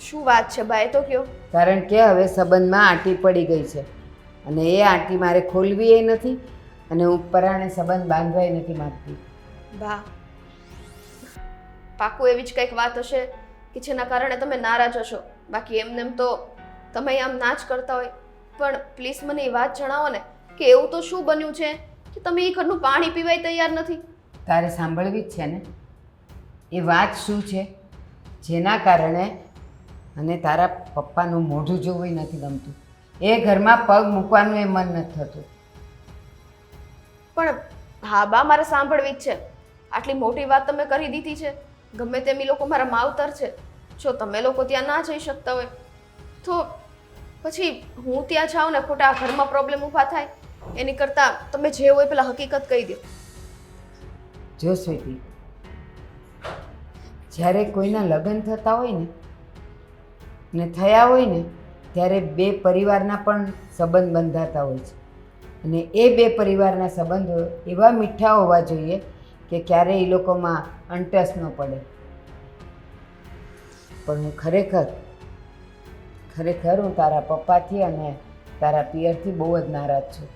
શું વાત છે બા, એ તો કયો. કારણ કે હવે સંબંધમાં આંટી પડી ગઈ છે અને એ આંટી મારે ખોલવી એ નથી અને હું પરાણે સંબંધ બાંધવાય નથી માંગતી. બા, પાકું એવી જ કંઈક વાત હશે કે જેના કારણે તમે નારાજ હશો. બાકી એમનેમ તો તમે આમ ના જ કરતા હોય. પણ પ્લીઝ મને એ વાત જણાવો ને કે એવું તો શું બન્યું છે કે તમે એ ઘરનું પાણી પીવાય તૈયાર નથી? તારે સાંભળવી જ છે ને એ વાત શું છે જેના કારણે અને તારા પપ્પાનું મોઢું જોવું નથી ગમતું, એ ઘરમાં પગ મૂકવાનું એ મન નથી થતું. પણ હા બા, મારે સાંભળવી જ છે. આટલી મોટી વાત તમે કરી દીધી છે. ગમે તેમ ઈ લોકો મારા માવતર છે. જો તમે લોકો ત્યાં ના જઈ શકતા હોય તો પછી હું ત્યાં જાઉં ને ખોટા ઘરમાં પ્રોબ્લેમ ઊભા થાય એની કરતાં તમે જે હોય પેલા હકીકત કહી દો. જો સ્વીટી, જ્યારે કોઈના લગ્ન થતા હોય ને થયા હોય ને ત્યારે બે પરિવારના પણ સંબંધ બંધાતા હોય છે અને એ બે પરિવારના સંબંધો એવા મીઠા હોવા જોઈએ કે ક્યારેય એ લોકોમાં અંટસ ન પડે. પણ હું ખરેખર હું તારા પપ્પાથી અને તારા પિયરથી બહુ જ નારાજ છું.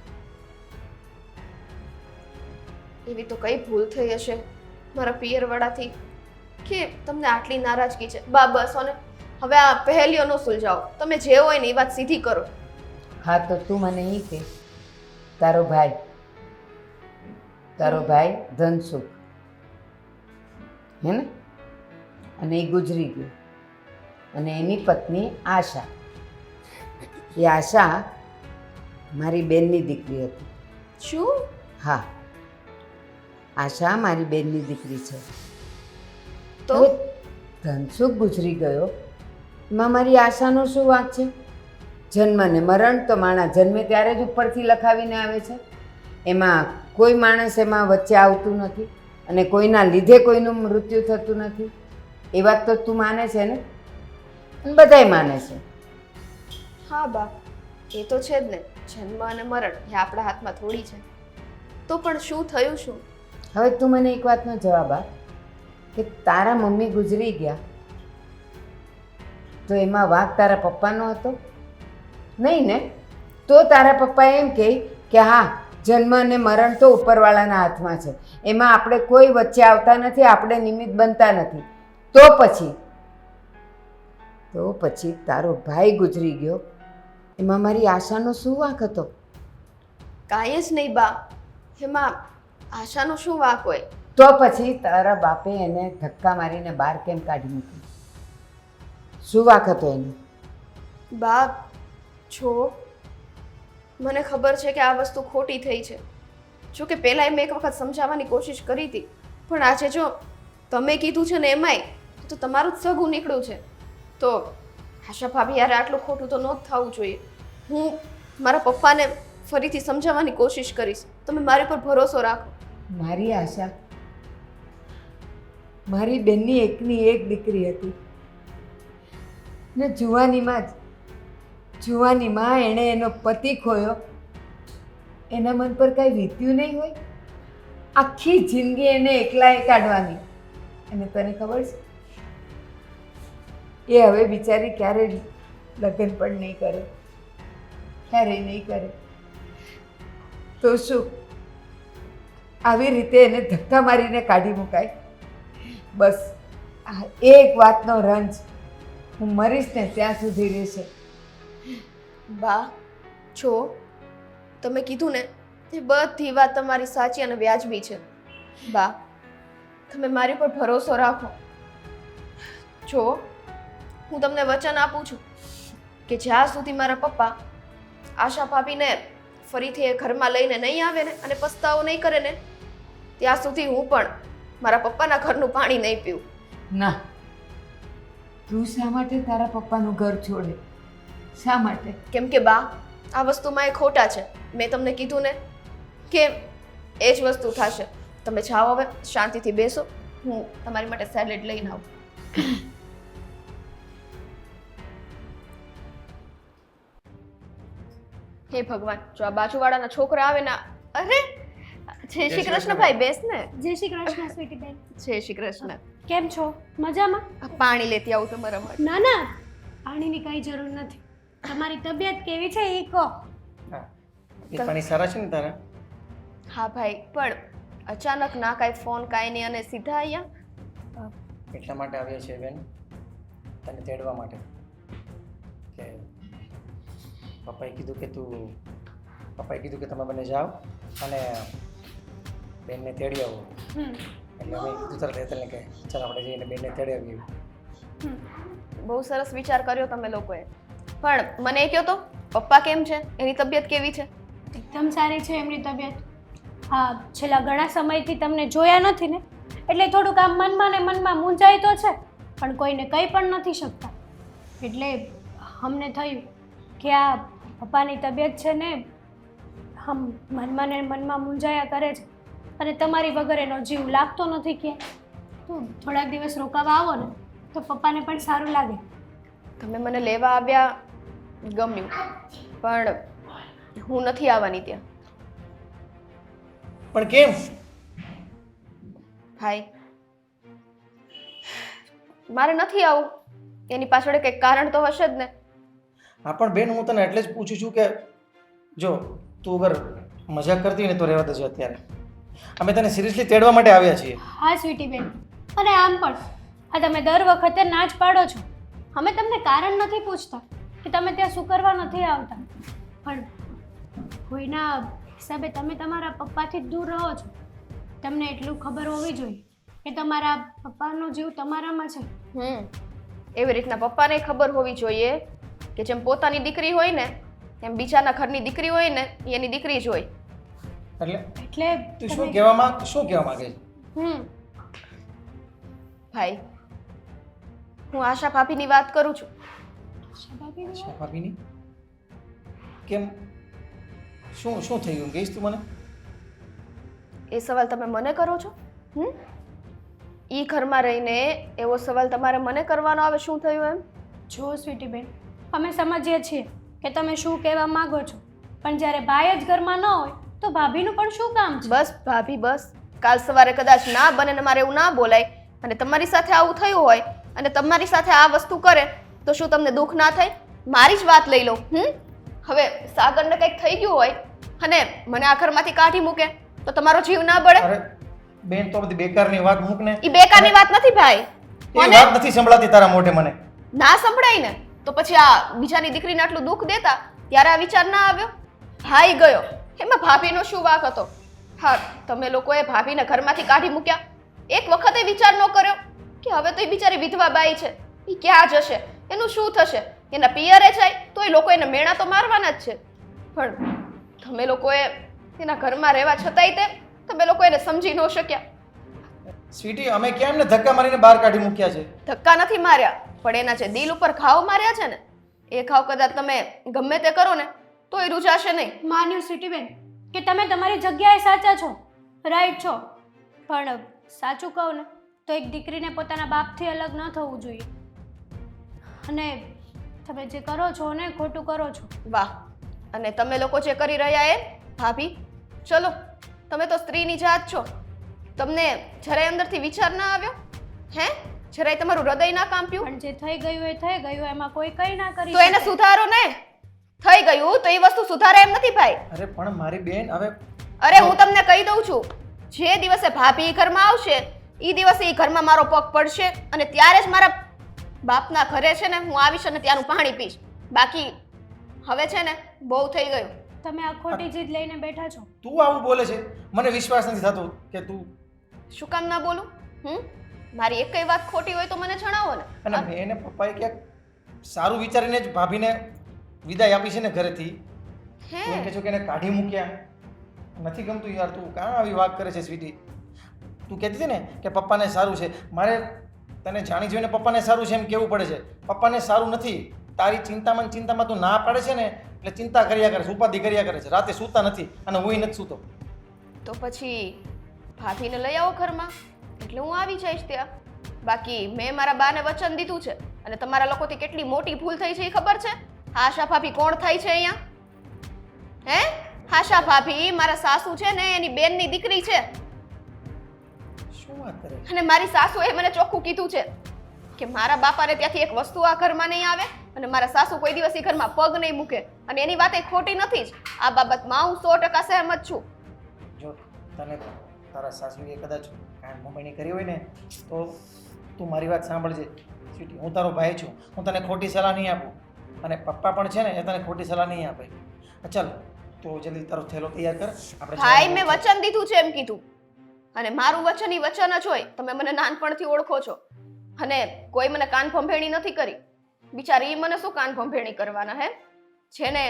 એવી તો કઈ ભૂલ થઈ હશે મારા પિયરવાળાથી કે તમને આટલી નારાજગી છે? બા બસ ને હવે આ પહેલીઓ ન સુલઝાવો. તમે જે હોય ને એ વાત સીધી કરો. હા તો તું મને એ કે તારો ભાઈ ધનસુખ હે ને, અને એ ગુજરી ગયો અને એની પત્ની આશા. એ આશા મારી બેનની દીકરી હતી. શું? હા, આશા મારી બેનની દીકરી છે. તો હવે ધનસુખ ગુજરી ગયો એમાં મારી આશાનો શું વાંક છે? જન્મ ને મરણ તો માણસ જન્મે ત્યારે જ ઉપરથી લખાવીને આવે છે. એમાં કોઈ માણસ એમાં વચ્ચે આવતું નથી અને કોઈના લીધે કોઈનું મૃત્યુ થતું નથી. એ વાત તો તું માને છે ને? અને બધાય માને છે. હા બા, એ તો છે જ ને. જન્મ અને મરણ એ આપણા હાથમાં થોડી છે. તો પણ શું થયું શું? હવે તું મને એક વાતનો જવાબ આપ કે તારા મમ્મી ગુજરી ગયા તો એમાં વાંક તારા પપ્પાનો હતો? નહીં ને? તો તારા પપ્પા એમ કહે કે હા, જન્મ અને મરણ તો ઉપરવાળાના હાથમાં છે, એમાં આપણે કોઈ વચ્ચે આવતા નથી, આપણે નિમિત્ત બનતા નથી. તો પછી તારો ભાઈ ગુજરી ગયો એમાં મારી આશાનો શું વાંક હતો? કાંઈ જ નહીં બા, એમાં આશાનો શું વાંક હોય? તો પછી તારા બાપે એને ધક્કા મારીને બહાર કેમ કાઢી મૂકી? શું વાંક હતો એને? બા જો મને ખબર છે કે આ વસ્તુ ખોટી થઈ છે. જો કે પહેલાં મેં એક વખત સમજાવવાની કોશિશ કરી હતી, પણ આજે જો તમે કીધું છે ને એમાંય તો તમારું જ સગું નીકળ્યું છે તો આશા ભાભી યાર આટલું ખોટું તો ન જ થવું જોઈએ. હું મારા પપ્પાને ફરીથી સમજાવવાની કોશિશ કરીશ. તમે મારી પર ભરોસો રાખો. મારી આશા મારી બેનની એકની એક દીકરી હતી ને જુવાનીમાં એણે એનો પતિ ખોયો. એના મન પર કાંઈ વીત્યું નહીં હોય? આખી જિંદગી એને એકલાએ કાઢવાની. અને તને ખબર છે એ હવે બિચારી ક્યારેય લગ્ન પણ નહીં કરે, ક્યારેય નહીં કરે. તો શું આવી રીતે એને ધક્કા મારીને કાઢી મુકાય? બસ આ એક વાતનો રંજ હું મરીશ ને ત્યાં સુધી રહેશે. બા જો તમે કીધું ને એ બધી વાત તમારી સાચી અને વ્યાજબી છે. બા તમે મારી પર ભરોસો રાખો. જો હું તમને વચન આપું છું કે જ્યાં સુધી મારા પપ્પા આશા ભાભીને ફરીથી એ ઘરમાં લઈને નહીં આવે ને અને પસ્તાવો નહીં કરે ને ત્યાં સુધી હું પણ મારા પપ્પાના ઘરનું પાણી નહીં પીવું. ના, તું શા માટે તારા પપ્પાનું ઘર છોડે? શા માટે? કેમ કે બા આ વસ્તુમાં એ ખોટા છે. મેં તમને કીધું ને કે એ જ વસ્તુ થશે. તમે જાઓ હવે, શાંતિથી બેસો, હું તમારી માટે સેલેડ લઈને આવું. હે ભગવાન, જો આ બાજુવાળાના છોકરા આવે ને. અરે જય શ્રી કૃષ્ણ ભાઈ, બેસ ને. જય શ્રી કૃષ્ણ સ્વીટી બેન. જય શ્રી કૃષ્ણ. કેમ છો? મજામાં? આ પાણી લેતી આવું તમારા માટે. ના ના, પાણીની કાંઈ જરૂર નથી. તમારી તબિયત કેવી છે એ કહો. હા એ પાણી સારા છે ને તારા? હા ભાઈ, પણ અચાનક ના કાંઈ ફોન કાંઈ નહીં અને સીધા અહીંયા? એટલા માટે આવ્યા છે બેન, તને તેડવા માટે. કે પપ્પાએ કીધું કે તમે બંને જાઓ અને બેનને તેડી આવો. એટલે અમે કીધું તરત હેતલને કે ચાલ આપણે જઈને બેનને તેડી આવીએ. બહુ સરસ વિચાર કર્યો તમે લોકોએ. પણ મને એ કહો તો, પપ્પા કેમ છે? એની તબિયત કેવી છે? એકદમ સારી છે એમની તબિયત. હા, છેલ્લા ઘણા સમયથી તમને જોયા નથી ને, એટલે થોડુંક આમ મનમાં ને મનમાં મૂંઝાય તો છે, પણ કોઈને કંઈ પણ નથી શકતા. એટલે અમને થયું કે આ પપ્પાની તબિયત છે ને આમ મનમાં ને મનમાં મૂંઝાયા કરે છે, અને તમારી વગર એનો જીવ લાગતો નથી ક્યાંય. તો થોડાક દિવસ રોકાવા આવો ને તો પપ્પાને પણ સારું લાગે. તમે મને લેવા આવ્યા, ગમ્યું, પણ હું નથી આવવાની ત્યાં. પણ કેમ? ભાઈ, મારે નથી આવું. એની પાછળ કંઈક કારણ તો હશે જ ને. હા પણ બેન, હું તને એટલે જ પૂછું છું કે જો તું અગર મજાક કરતી હોય ને તો રહેવા દેજો. અત્યારે અમે તને સિરિયસલી તેડવા માટે આવ્યા છીએ. હા સ્વીટી બેન, અને આમ પણ આ તમે દર વખતે ના જ પાડો છો. અમે તમને કારણ નથી પૂછતા કે તમે ત્યાં શું કરવા નથી આવતા, પણ કોઈના હિસાબે તમે તમારા પપ્પાથી જ દૂર રહો છો. તમને એટલું ખબર હોવી જોઈએ કે તમારા પપ્પાનો જીવ તમારામાં છે. એવી રીતના પપ્પાને ખબર હોવી જોઈએ કે જેમ પોતાની દીકરી હોય ને એમ બીજાના ઘરની દીકરી હોય ને એની દીકરી જ હોય. એટલે તું શું કહેવા માંગે છે? ભાઈ, હું આશા ભાભીની વાત કરું છું. આશા ભાભીની? કેમ? શું થઈ ગયું કહીશ તું મને? એ સવાલ તમે મને કરો છો? ઈ ઘરમાં રહીને એવો સવાલ તમારે મને કરવાનો આવે? શું થયું એમ? જો સ્વીટી બેન, અમે સમજીએ છીએ કે તમે શું કહેવા માંગો છો, પણ જ્યારે ભાઈ જ ઘરમાં ન હોય તો ભાભીનું પણ શું કામ છે? બસ ભાભી, બસ. કાલ સવારે કદાચ ના બને ને મારે એવું ના બોલાય અને તમારી સાથે આવું થયું હોય અને તમારી સાથે આ વસ્તુ કરે તો શું તમને દુઃખ ના થાય? મારી જ વાત લઈ લો. હવે સાગરને કંઈક થઈ ગયું હોય અને મને આ ઘરમાંથી કાઢી મૂકે તો તમારો જીવ ના બળે? અરે બેન, તો બધી બેકારની વાત મૂક ને. ઈ બેકારની વાત નથી ભાઈ. એ વાત નથી સંભળાતી તારા મોઢે મને. ના સંભળાય ને તો પછી આ બીજાની દીકરીને આટલું દુઃખ દેતા ત્યારે આ વિચાર ના આવ્યો? ભાઈ ગયો એમાં ભાભીનો શું વાંક હતો? હા, તમે લોકોએ ભાભીને ઘરમાંથી કાઢી મૂક્યા. એક વખતે વિચાર ન કર્યો કે હવે તો એ બિચારી વિધવા બાઈ છે, એ ક્યાં જશે, એનું શું થશે? એના પિયરે જાય તો એ લોકો એને મેણા તો મારવાના જ છે. પણ તમે લોકોએ એના ઘરમાં રહેવા છતાંય તમે લોકો એને સમજી ન શક્યા. સ્વીટી, અમે કેમ ને ધક્કા મારીને બહાર કાઢી મૂક્યા છે? ધક્કા નથી માર્યા, પણ એના જે દિલ ઉપર ઘાવ માર્યા છે ને એ ઘાવ કદાચ તમે ગમે તે કરો ને તો એ રૂજાશે નહીં. માન્યું સ્વીટી બેન કે તમે તમારી જગ્યાએ સાચા છો, રાઈટ છો, પણ સાચું કહું ને તો એક દીકરીને પોતાના બાપથી અલગ ન થવું જોઈએ. અને તમે જે કરો છો ને ખોટું કરો છો. વાહ! અને તમે લોકો જે કરી રહ્યા એ ભાભી, ચલો, તમે તો સ્ત્રીની જાત છો. તમને જરાય અંદરથી વિચાર ના આવ્યો? હે? જરાય તમારું હૃદય ના કાંપ્યું? પણ જે થઈ ગયું એ થઈ ગયું, એમાં કોઈ કંઈ ના કરી તો એને શકે. સુધારો ને. થઈ ગયું તો એ વસ્તુ સુધારે એમ નથી ભાઈ. અરે પણ મારી બેન, હવે અરે હું તમને કહી દઉં છું, જે દિવસે ભાભી ઈ ઘરમાં આવશે એ દિવસે ઈ ઘરમાં મારો પગ પડશે અને ત્યારે જ મારા બાપના ઘરે છે ને હું આવીશ અને ત્યાંનું પાણી પીશ. બાકી હવે છે ને બહુ થઈ ગયું. તમે આ ખોટી જીદ લઈને બેઠા છો. તું આવું બોલે છે, મને વિશ્વાસ નથી થતો કે તું. શું કામ ના બોલું? મારી એક કઈ વાત ખોટી હોય તો મને જણાવો ને. અને મેં એને પપ્પાએ ક્યાંક સારું વિચારીને જ ભાભીને વિદાય આપી છે ને ઘરેથી. હે? તું એમ કહે છો કે એને કાઢી મૂક્યા? નથી ગમતું યાર. તું કાં આવી વાત કરે છે સ્વીટી? તું કહેતી હતી ને કે પપ્પાને સારું છે. મારે તને જાણી જોઈને પપ્પાને સારું છે એમ કહેવું પડે છે. પપ્પાને સારું નથી. તારી ચિંતામાં તું ના પાડે છે ને એટલે ચિંતા કર્યા કરે છે, ઉપાધિ કર્યા કરે છે. રાતે સૂતા નથી અને હું નથી સૂતો. તો પછી ભાભીને લઈ આવો ઘરમાં એટલે હું આવી જઈશ ત્યાં. બાકી મેં મારા બાને વચન દીધું છે અને તમારા લોકોથી કેટલી મોટી ભૂલ થઈ છે એ ખબર છે? આશા ભાભી કોણ થાય છે અહીંયા? હે? આશા ભાભી મારા સાસુ છે ને એની બેનની દીકરી છે. શું વાત કરે? અને મારી સાસુએ મને ચોખ્ખું કીધું છે કે મારા બાપાને ત્યાંથી એક વસ્તુ આ ઘરમાં નહીં આવે અને મારા સાસુ કોઈ દિવસ એ ઘરમાં પગ નહીં મૂકે અને એની વાત એ ખોટી નથી જ. આ બાબતમાં હું 100% સહેમત છું. જો તને તારા સાસુએ કદાચ કાંઈ મમ્મીની કરી હોય ને તો તું મારી વાત સાંભળજે સ્વીટી. હું તારો ભાઈ છું, હું તને ખોટી સલાહ નહીં આપું અને પપ્પા પણ છે ને એ તને ખોટી સલાહ નહીં આપે. ચાલ તો જલ્દી તારો થેલો તૈયાર કર. આપણે ભાઈ જવાનું મેં છે. વચન દીધું છે એમ કીધું અને મારું વચન ઈ વચન જ હોય. તમે મને નાનપણથી ઓળખો છો અને કોઈ મને કાન ભંભેણી નથી કરી. બિચારી ઈ મને શું કાન ભંભેણી કરવાના હે? જેને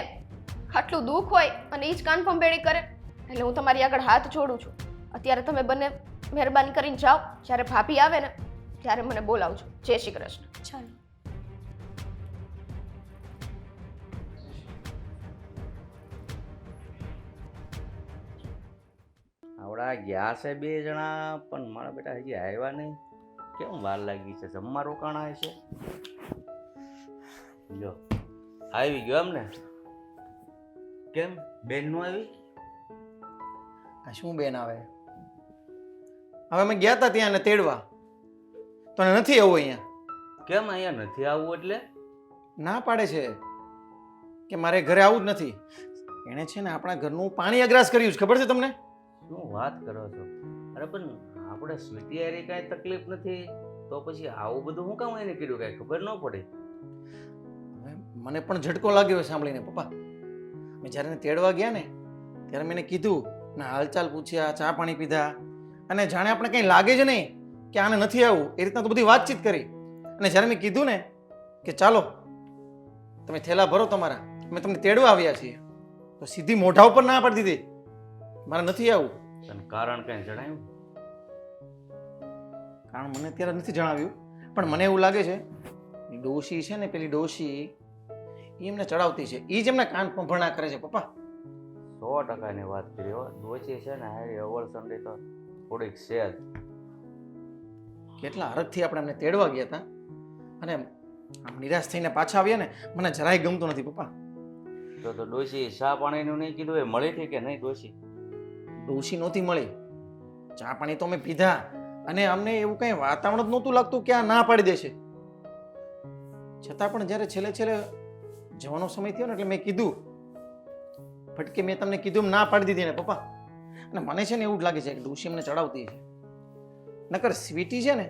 આટલું દુઃખ હોય અને ઈ જ કાન ભંભેણી કરે. એટલે હું તમારી આગળ હાથ જોડું છું. અત્યારે તમે બંને મહેરબાની કરીને જાઓ. જ્યારે ભાભી આવે ને ત્યારે મને બોલાવજો. જય શ્રી કૃષ્ણ. ચાલો. આવડા ગયા છે બે જણા પણ મારા બેટા હજી આવ્યા નહીં. કેમ વાર લાગી છે? જમવા રોકાણા હશે. જો આવી ગયો એમ ને? કેમ બેન નું આવી? આ શું બેન આવે? હવે અમે ગયા હતા ત્યાં એને તેડવા, તો એને નથી આવવું અહીંયા. કેમ અહીંયા નથી આવવું? એટલે ના પાડે છે કે મારે ઘરે આવવું જ નથી. એણે છે ને આપણા ઘરનું પાણી અગ્રાસ કર્યું છે, ખબર છે તમને? શું વાત કરો છો? અરે પણ આપણે સ્વીટી હારી કાંઈ તકલીફ નથી તો પછી આવું બધું હું કામ એને કીધું? કાંઈ ખબર ન પડે? હવે મને પણ ઝટકો લાગ્યો સાંભળીને પપ્પા. મેં જ્યારે એને તેડવા ગયા ને ત્યારે મેં એને કીધું ને હાલચાલ પૂછ્યા, ચા પાણી પીધા અને જાણે આપણે કંઈ લાગે જ નહીં કે આને નથી આવવું એ રીતના તો બધી વાતચીત કરી. અને જ્યારે મેં કીધું ને કે ચાલો તમે થેલા ભરો તમારા, અમે તમને તેડવા આવ્યા છીએ, તો સીધી મોઢા ઉપર ના પાડી દીધી મારે નથી આવવું. તને કારણ કંઈ જણાયું? કારણ મને અત્યારે નથી જણાવ્યું, પણ મને એવું લાગે છે ડોશી છે ને, પેલી ડોશી એ એમને ચડાવતી છે, એ જ એમના કાન પંભરણા કરે છે પપ્પા. 100%ની વાત કરી હો. દોચી છે ને હારી અવળ સંડી તો થોડીક છે જ. કેટલા હરખથી આપણે એમને તેડવા ગયા હતા અને આમ નિરાશ થઈને પાછા આવ્યા ને, મને જરાય ગમતું નથી પપ્પા. તો ડોશી ચા પાણીનું નહીં કીધું એ મળી હતી કે નહીં? ડોશી ડોશી નહોતી મળી. ચા પાણી તો અમે પીધા અને અમને એવું કંઈ વાતાવરણ જ નહોતું લાગતું કે આ ના પાડી દેશે. છતાં પણ જ્યારે છેલ્લે જવાનો સમય થયો ને એટલે મેં કીધું, ફટકે મેં તમને કીધું એમ ના પાડી દીધી ને પપ્પા. અને મને છે ને એવું જ લાગે છે કે ડોશી એમને ચડાવતી છે. નકર સ્વીટી છે ને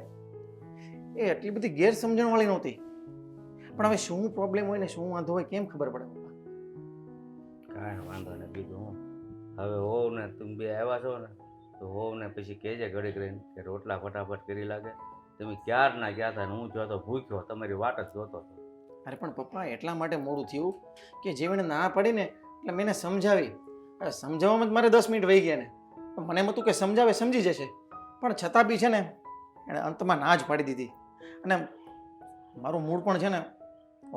એ એટલી બધી ગેરસમજણવાળી નહોતી, પણ હવે શું પ્રોબ્લેમ હોય ને શું વાંધો હોય કેમ ખબર પડે પપ્પા? કાંઈ વાંધો નહીં. બીજું હું હવે હોવ ને તમે બે આવ્યા છો ને તો હોવ ને પછી કહેજે ઘડીક રહીને કે રોટલા ફટાફટ કરી લાગે. તમે ક્યારના ગયા હતા ને હું જોતો ભૂખ્યો તમારી વાટ જ જોતો હતો. અરે પણ પપ્પા એટલા માટે મોડું થયું કે જે મને ના પડી ને એટલે મેં એને સમજાવી. અરે સમજાવવામાં જ મારે 10 મિનિટ વહી ગયા ને. તો મને એમ હતું કે સમજાવે સમજી જશે, પણ છતાં બી છે ને એણે અંતમાં ના જ પાડી દીધી અને મારું મૂડ પણ છે ને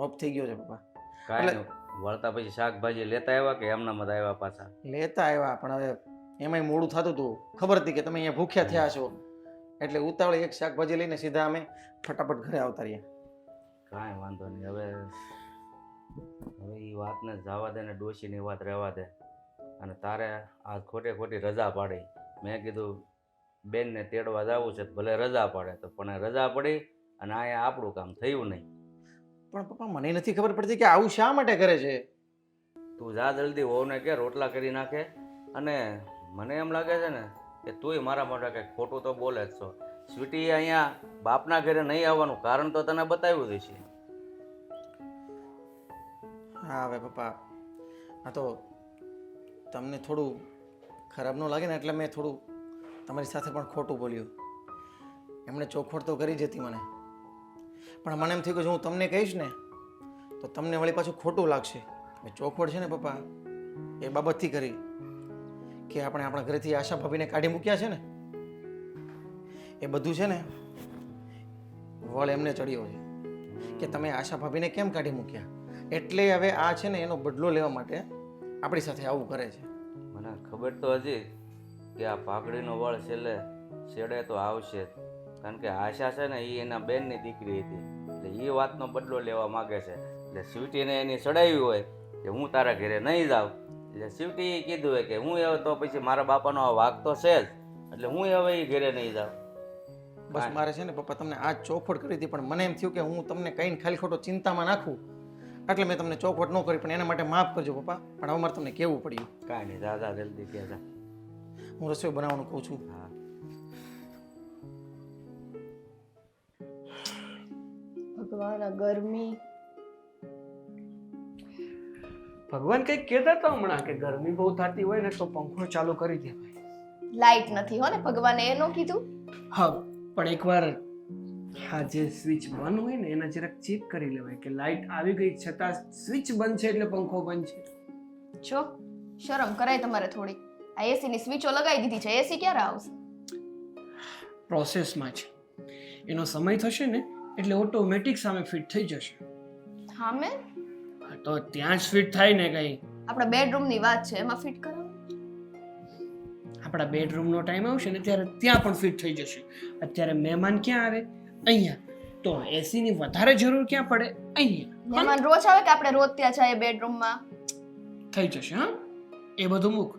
ઓફ થઈ ગયો છે પપ્પા. કાંઈ નહીં. વળતા પછી શાકભાજી લેતા આવ્યા કે એમના મત આવ્યા પાછા? લેતા આવ્યા, પણ હવે એમાંય મોડું થતું હતું. ખબર હતી કે તમે અહીંયા ભૂખ્યા થયા છો એટલે ઉતાવળે એક શાકભાજી લઈને સીધા અમે ફટાફટ ઘરે આવતા રહ્યા. કાંઈ વાંધો નહીં. હવે એ વાતને જવા દે ને ડોશીની વાત રહેવા દે. અને તારે આ ખોટી રજા પાડી. મેં કીધું બેનને તેડવા જવું છે ભલે રજા પાડે તો, પણ રજા પડી અને અહીંયા આપણું કામ થયું નહીં. પણ પપ્પા મને નથી ખબર પડતી કે આવું શા માટે કરે છે. તું જા જલ્દી વહુને કે રોટલા કરી નાખે. અને મને એમ લાગે છે ને કે તુંય મારા માટે કંઈક ખોટું તો બોલે જ છો. સ્વીટી અહીંયા બાપના ઘરે નહીં આવવાનું કારણ તો તને બતાવ્યું જ છે. હા હવે પપ્પા, હા તો તમને થોડું ખરાબ ન લાગે ને એટલે મેં થોડું તમારી સાથે પણ ખોટું બોલ્યું. એમણે ચોખવટ તો કરી જ હતી મને, પણ મને એમ થયું કે જો હું તમને કહીશ ને તો તમને વળી પાછું ખોટું લાગશે. મેં ચોખવટ છે ને પપ્પા એ બાબતથી કરી કે આપણે આપણા ઘરેથી આશા ભાભીને કાઢી મૂક્યા છે ને, એ બધું છે ને વળ એમને ચડ્યો છે કે તમે આશા ભાભીને કેમ કાઢી મૂક્યા. એટલે હવે આ છે ને એનો બદલો લેવા માટે આપણી સાથે આવું કરે છે. મને ખબર તો હજી કે આ પાઘડીનો વળ છેડે તો આવશે જ. કારણ કે આશા છે ને એ એના બેનની દીકરી હતી એટલે એ વાતનો બદલો લેવા માગે છે. એટલે સ્વીટીને એની ચડાવી હોય કે હું તારા ઘરે નહીં જાઉં એટલે સ્વીટીએ કીધું હોય કે હું હવે તો પછી મારા બાપાનો આ વાગ તો છે જ એટલે હું હવે એ ઘરે નહીં જાઉં. બસ મારે છે ને પપ્પા તમને આ ચોખવટ કરી હતી, પણ મને એમ થયું કે હું તમને કહીને ખાલી ખોટો ચિંતામાં નાખું એટલે મેં તમને ચોખવટ ન કરી, પણ એના માટે માફ કરજો પપ્પા. પણ હવે મારે તમને કહેવું પડ્યું. કાંઈ નહીં, દાદા જલ્દી કહેતા. હું રસોઈ બનાવવાનું કહું છું. હા. ભગવાન આ ગરમી. ભગવાન કંઈક કહેતા હતા હમણાં કે ગરમી બહુ થતી હોય ને તો પંખો ચાલુ કરી દેવાય. લાઈટ નથી હો ને, ભગવાને એ નો કીધું. હા, પણ એકવાર આ જે સ્વિચ બંધ હોય ને એના જરાક ચેક કરી લેવાય કે લાઈટ આવી ગઈ છતાં સ્વિચ બંધ છે એટલે પંખો બંધ છે. જો શરમ કરાય તમારે થોડી. આ એસી ની સ્વિચો લગાવી દીધી છે, એસી ક્યારે આવશે? પ્રોસેસમાં છે, એનો સમય થશે ને એટલે ઓટોમેટિક સામે ફિટ થઈ જશે. હા મેં હા, તો ત્યાં જ ફિટ થાય ને કઈ. આપણા બેડરૂમ ની વાત છે, એમાં ફિટ કરાવો. આપણા બેડરૂમનો ટાઈમ આવશે ને ત્યારે ત્યાં પણ ફિટ થઈ જશે. અત્યારે મહેમાન ક્યાં આવે? અહીંયા. તો એસીની વધારે જરૂર ક્યાં પડે? અહીંયા. મહેમાન રોજ આવે કે આપણે રોજ ત્યાં જઈએ બેડરૂમમાં? થઈ જશે. હા, એ બધું મૂક.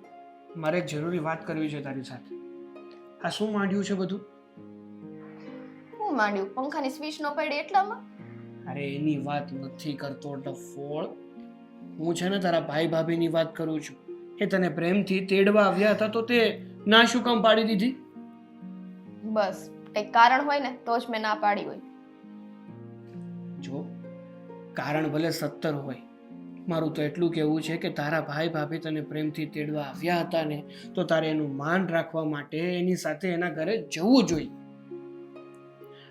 મારે એક જરૂરી વાત કરવી છે તારી સાથે. આ શું માંડ્યું છે બધું? હું માંડ્યું? પંખાની સ્વિચ નો પડી એટલામાં? અરે એની વાત નથી કરતો ડફોળ. હું છે ને તારા ભાઈ ભાભીની વાત કરું છું. એ તને પ્રેમથી તેડવા આવ્યા હતા તો તે ના શું કામ પાડી દીધી? બસ કંઈક કારણ હોય ને તો જ મેં ના પાડી હોય. જો કારણ ભલે 70 હોય, મારું તો એટલું કહેવું છે કે તારા ભાઈ ભાભી તને પ્રેમથી તેડવા આવ્યા હતા ને તો તારે એનું માન રાખવા માટે એની સાથે એના ઘરે જવું જોઈએ.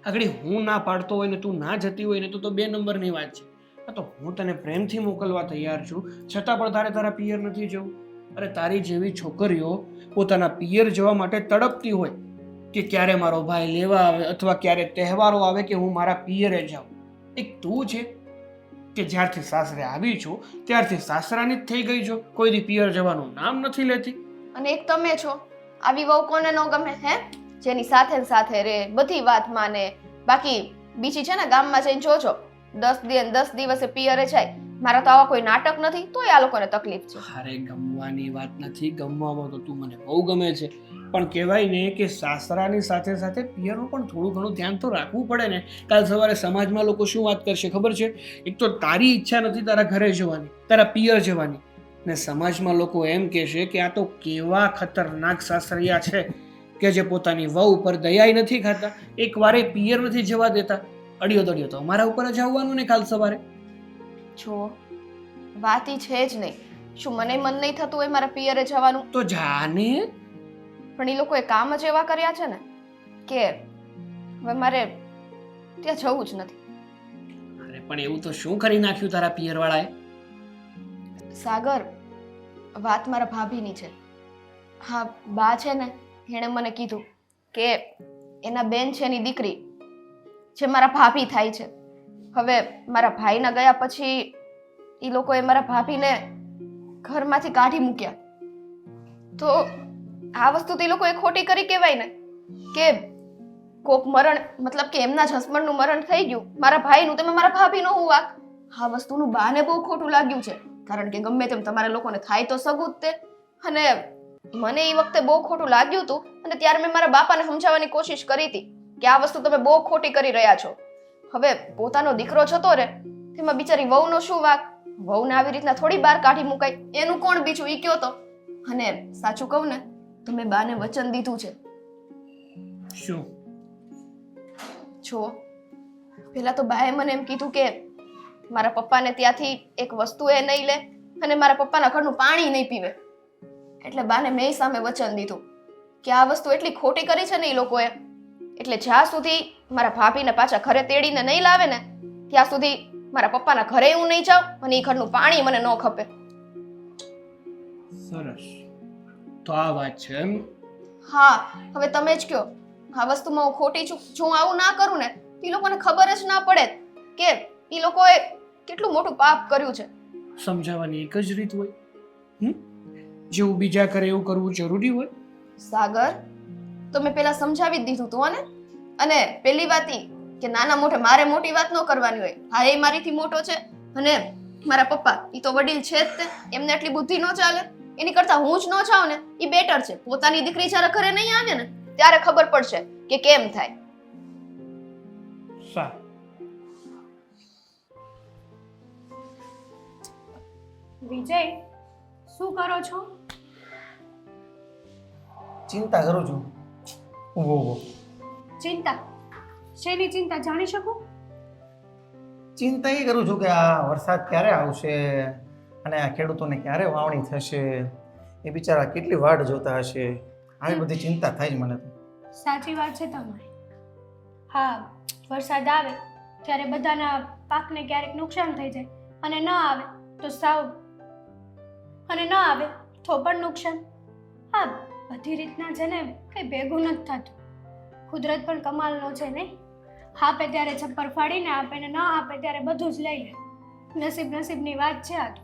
આગળ હું ના પાડતો હોય ને તું ના જતી હોય ને તો 2 નંબરની વાત છે. આ તો હું તને પ્રેમથી મોકલવા તૈયાર છું, છતાં પણ તારે તારા પિયર નથી જવું. અરે તારી જેવી છોકરીઓ પોતાના પિયર જવા માટે તડપતી હોય કે ક્યારે મારો ભાઈ લેવા આવે અથવા ક્યારે તહેવારો આવે કે હું મારા પિયરે જાઉં. એક તું છે કે જ્યારથી સાસરે આવી છું ત્યારથી સાસરાની જ થઈ ગઈ છો, કોઈ દી પિયર જવાનું નામ નથી લેતી. અને એક તમે છો, આવી વહુ કોને ન ગમે હે? જેની સાથે ને સાથે રે, બધી વાત માને. બાકી બીજી છે ને ગામમાં જઈને જોજો, 10 દિવસે પિયરે જાય. મારા તો આવા કોઈ નાટક નથી, તોય આ લોકોને તકલીફ છે. અરે ગમવાની વાત નથી, ગમવામાં તો તું મને બહુ ગમે છે, પણ કહેવાય ને કે સાસરાની સાથે સાથે પિયરનું પણ થોડું ઘણું ધ્યાન તો રાખવું પડે ને. કાલ સવારે સમાજમાં લોકો શું વાત કરશે ખબર છે? એક તો તારી ઈચ્છા નથી તારા ઘરે જવાની, તારા પિયર જવાની, ને સમાજમાં લોકો એમ કહેશે કે આ તો કેવા ખતરનાક સાસરિયા છે કે જે પોતાની વહુ ઉપર દયાય નથી ખાતા, એક વારે પિયર નથી જવા દેતા. અડિયો દડિયો તો અમારા ઉપર જ આવવાનું ને કાલ સવારે. જો વાત ઈ છે જ નહીં. શું મને મન નહીં થતું હોય મારા પિયરે જવાનું? તો જાને. પણ એ લોકોએ કામ જ એવા કર્યા છે ને કે હવે મારે ત્યાં જવું જ નથી. અરે પણ એવું તો શું કરી નાખ્યું તારા પિયર વાળાએ? સાગર, વાત મારા ભાભીની છે. હા, બા છે ને એણે મને કીધું કે એના બેન છે એની દીકરી જે મારા ભાભી થાય છે. હવે મારા ભાઈના ગયા પછી એ લોકોએ મારા ભાભીને ઘરમાંથી કાઢી મૂક્યા. તો આ વસ્તુ તો એ લોકોએ ખોટી કરી કહેવાય ને કે કોક મરણ, મતલબ કે એમના જ હસબન્ડનું મરણ થઈ ગયું, મારા ભાઈનું, તમે મારા ભાભીનો હું વાક. આ વસ્તુનું બાને બહુ ખોટું લાગ્યું છે, કારણ કે ગમે તેમ તમારા લોકોને થાય તો સગું જ તે. અને મને એ વખતે બહુ ખોટું લાગ્યું હતું અને ત્યારે મેં મારા બાપાને સમજાવવાની કોશિશ કરી હતી કે આ વસ્તુ તમે બહુ ખોટી કરી રહ્યા છો. હવે પોતાનો દીકરો જતો રહે તેમાં બિચારી વહુનો શું વાક? વહુને આવી રીતના થોડી બહાર કાઢી મુકાય, એનું કોણ બીજું? ઈ કયો તો. અને સાચું કહું ને તો મેં બાને વચન દીધું છે. શું? જો પેલા તો બાએ મને એમ કીધું કે મારા પપ્પાને ત્યાંથી એક વસ્તુ એ નહીં લે અને મારા પપ્પાના ઘરનું પાણી નહીં પીવે. એટલે બાને મેં સામે વચન દીધું કે આ વસ્તુ એટલી ખોટી કરી છે ને એ લોકોએ, એટલે જ્યાં સુધી મારા ભાભીને પાછા ઘરે તેડીને નહીં લાવે ને ત્યાં સુધી મારા પપ્પાના ઘરે હું નહીં જાઉં અને એ ઘરનું પાણી મને ન ખપે. સરસ, તો આ વાત છે એમ? હા, હવે તમે જ કહો આ વસ્તુમાં હું ખોટી છું? જો હું આવું ના કરું ને એ લોકોને ખબર જ ના પડે કે એ લોકોએ કેટલું મોટું પાપ કર્યું છે. સમજાવવાની એક જ રીત હોય. જેવું બીજા કરે એવું કરવું જરૂરી હોય? સાગર, તો મેં પેલા સમજાવી જ દીધું તું અને પેલી વાત ઈ કે નાના મોઢે મારે મોટી વાત ન કરવાની હોય. હા, એ મારીથી મોટો છે અને મારા પપ્પા ઈ તો વડીલ છે જ તે, એમને એટલી બુદ્ધિ ન ચાલે. એની કરતા હું જ ન જાઉં ને ઈ બેટર છે. પોતાની દીકરી જ્યારે ઘરે નહીં આવે ને ત્યારે ખબર પડશે કે કેમ થાય. સારું. વિજય, શું કરો છો? ચિંતા કરું છું. ઊભો ઊભો. ચિંતા? શેની ચિંતા જાણી શકું? ચિંતા એ કરું છું કે આ વરસાદ ક્યારે આવશે અને આ ખેડૂતોને ક્યારે વાવણી થશે, એ બિચારા કેટલી વાટ જોતા હશે. આવી બધી ચિંતા થાય જ મને તો. સાચી વાત છે તમારી. હા, વરસાદ આવે ત્યારે બધાના પાકને ક્યારેક નુકસાન થઈ જાય અને ન આવે તો સાવ, અને ન આવે તો પણ નુકસાન. હા, બધી રીતના છે ને કંઈ ભેગું નથી થતું. કુદરત પણ કમાલનો છે નહીં? આપે ત્યારે છપ્પર ફાડીને આપે ને ન આપે ત્યારે બધું જ લઈ લે. નસીબની વાત છે આ તો.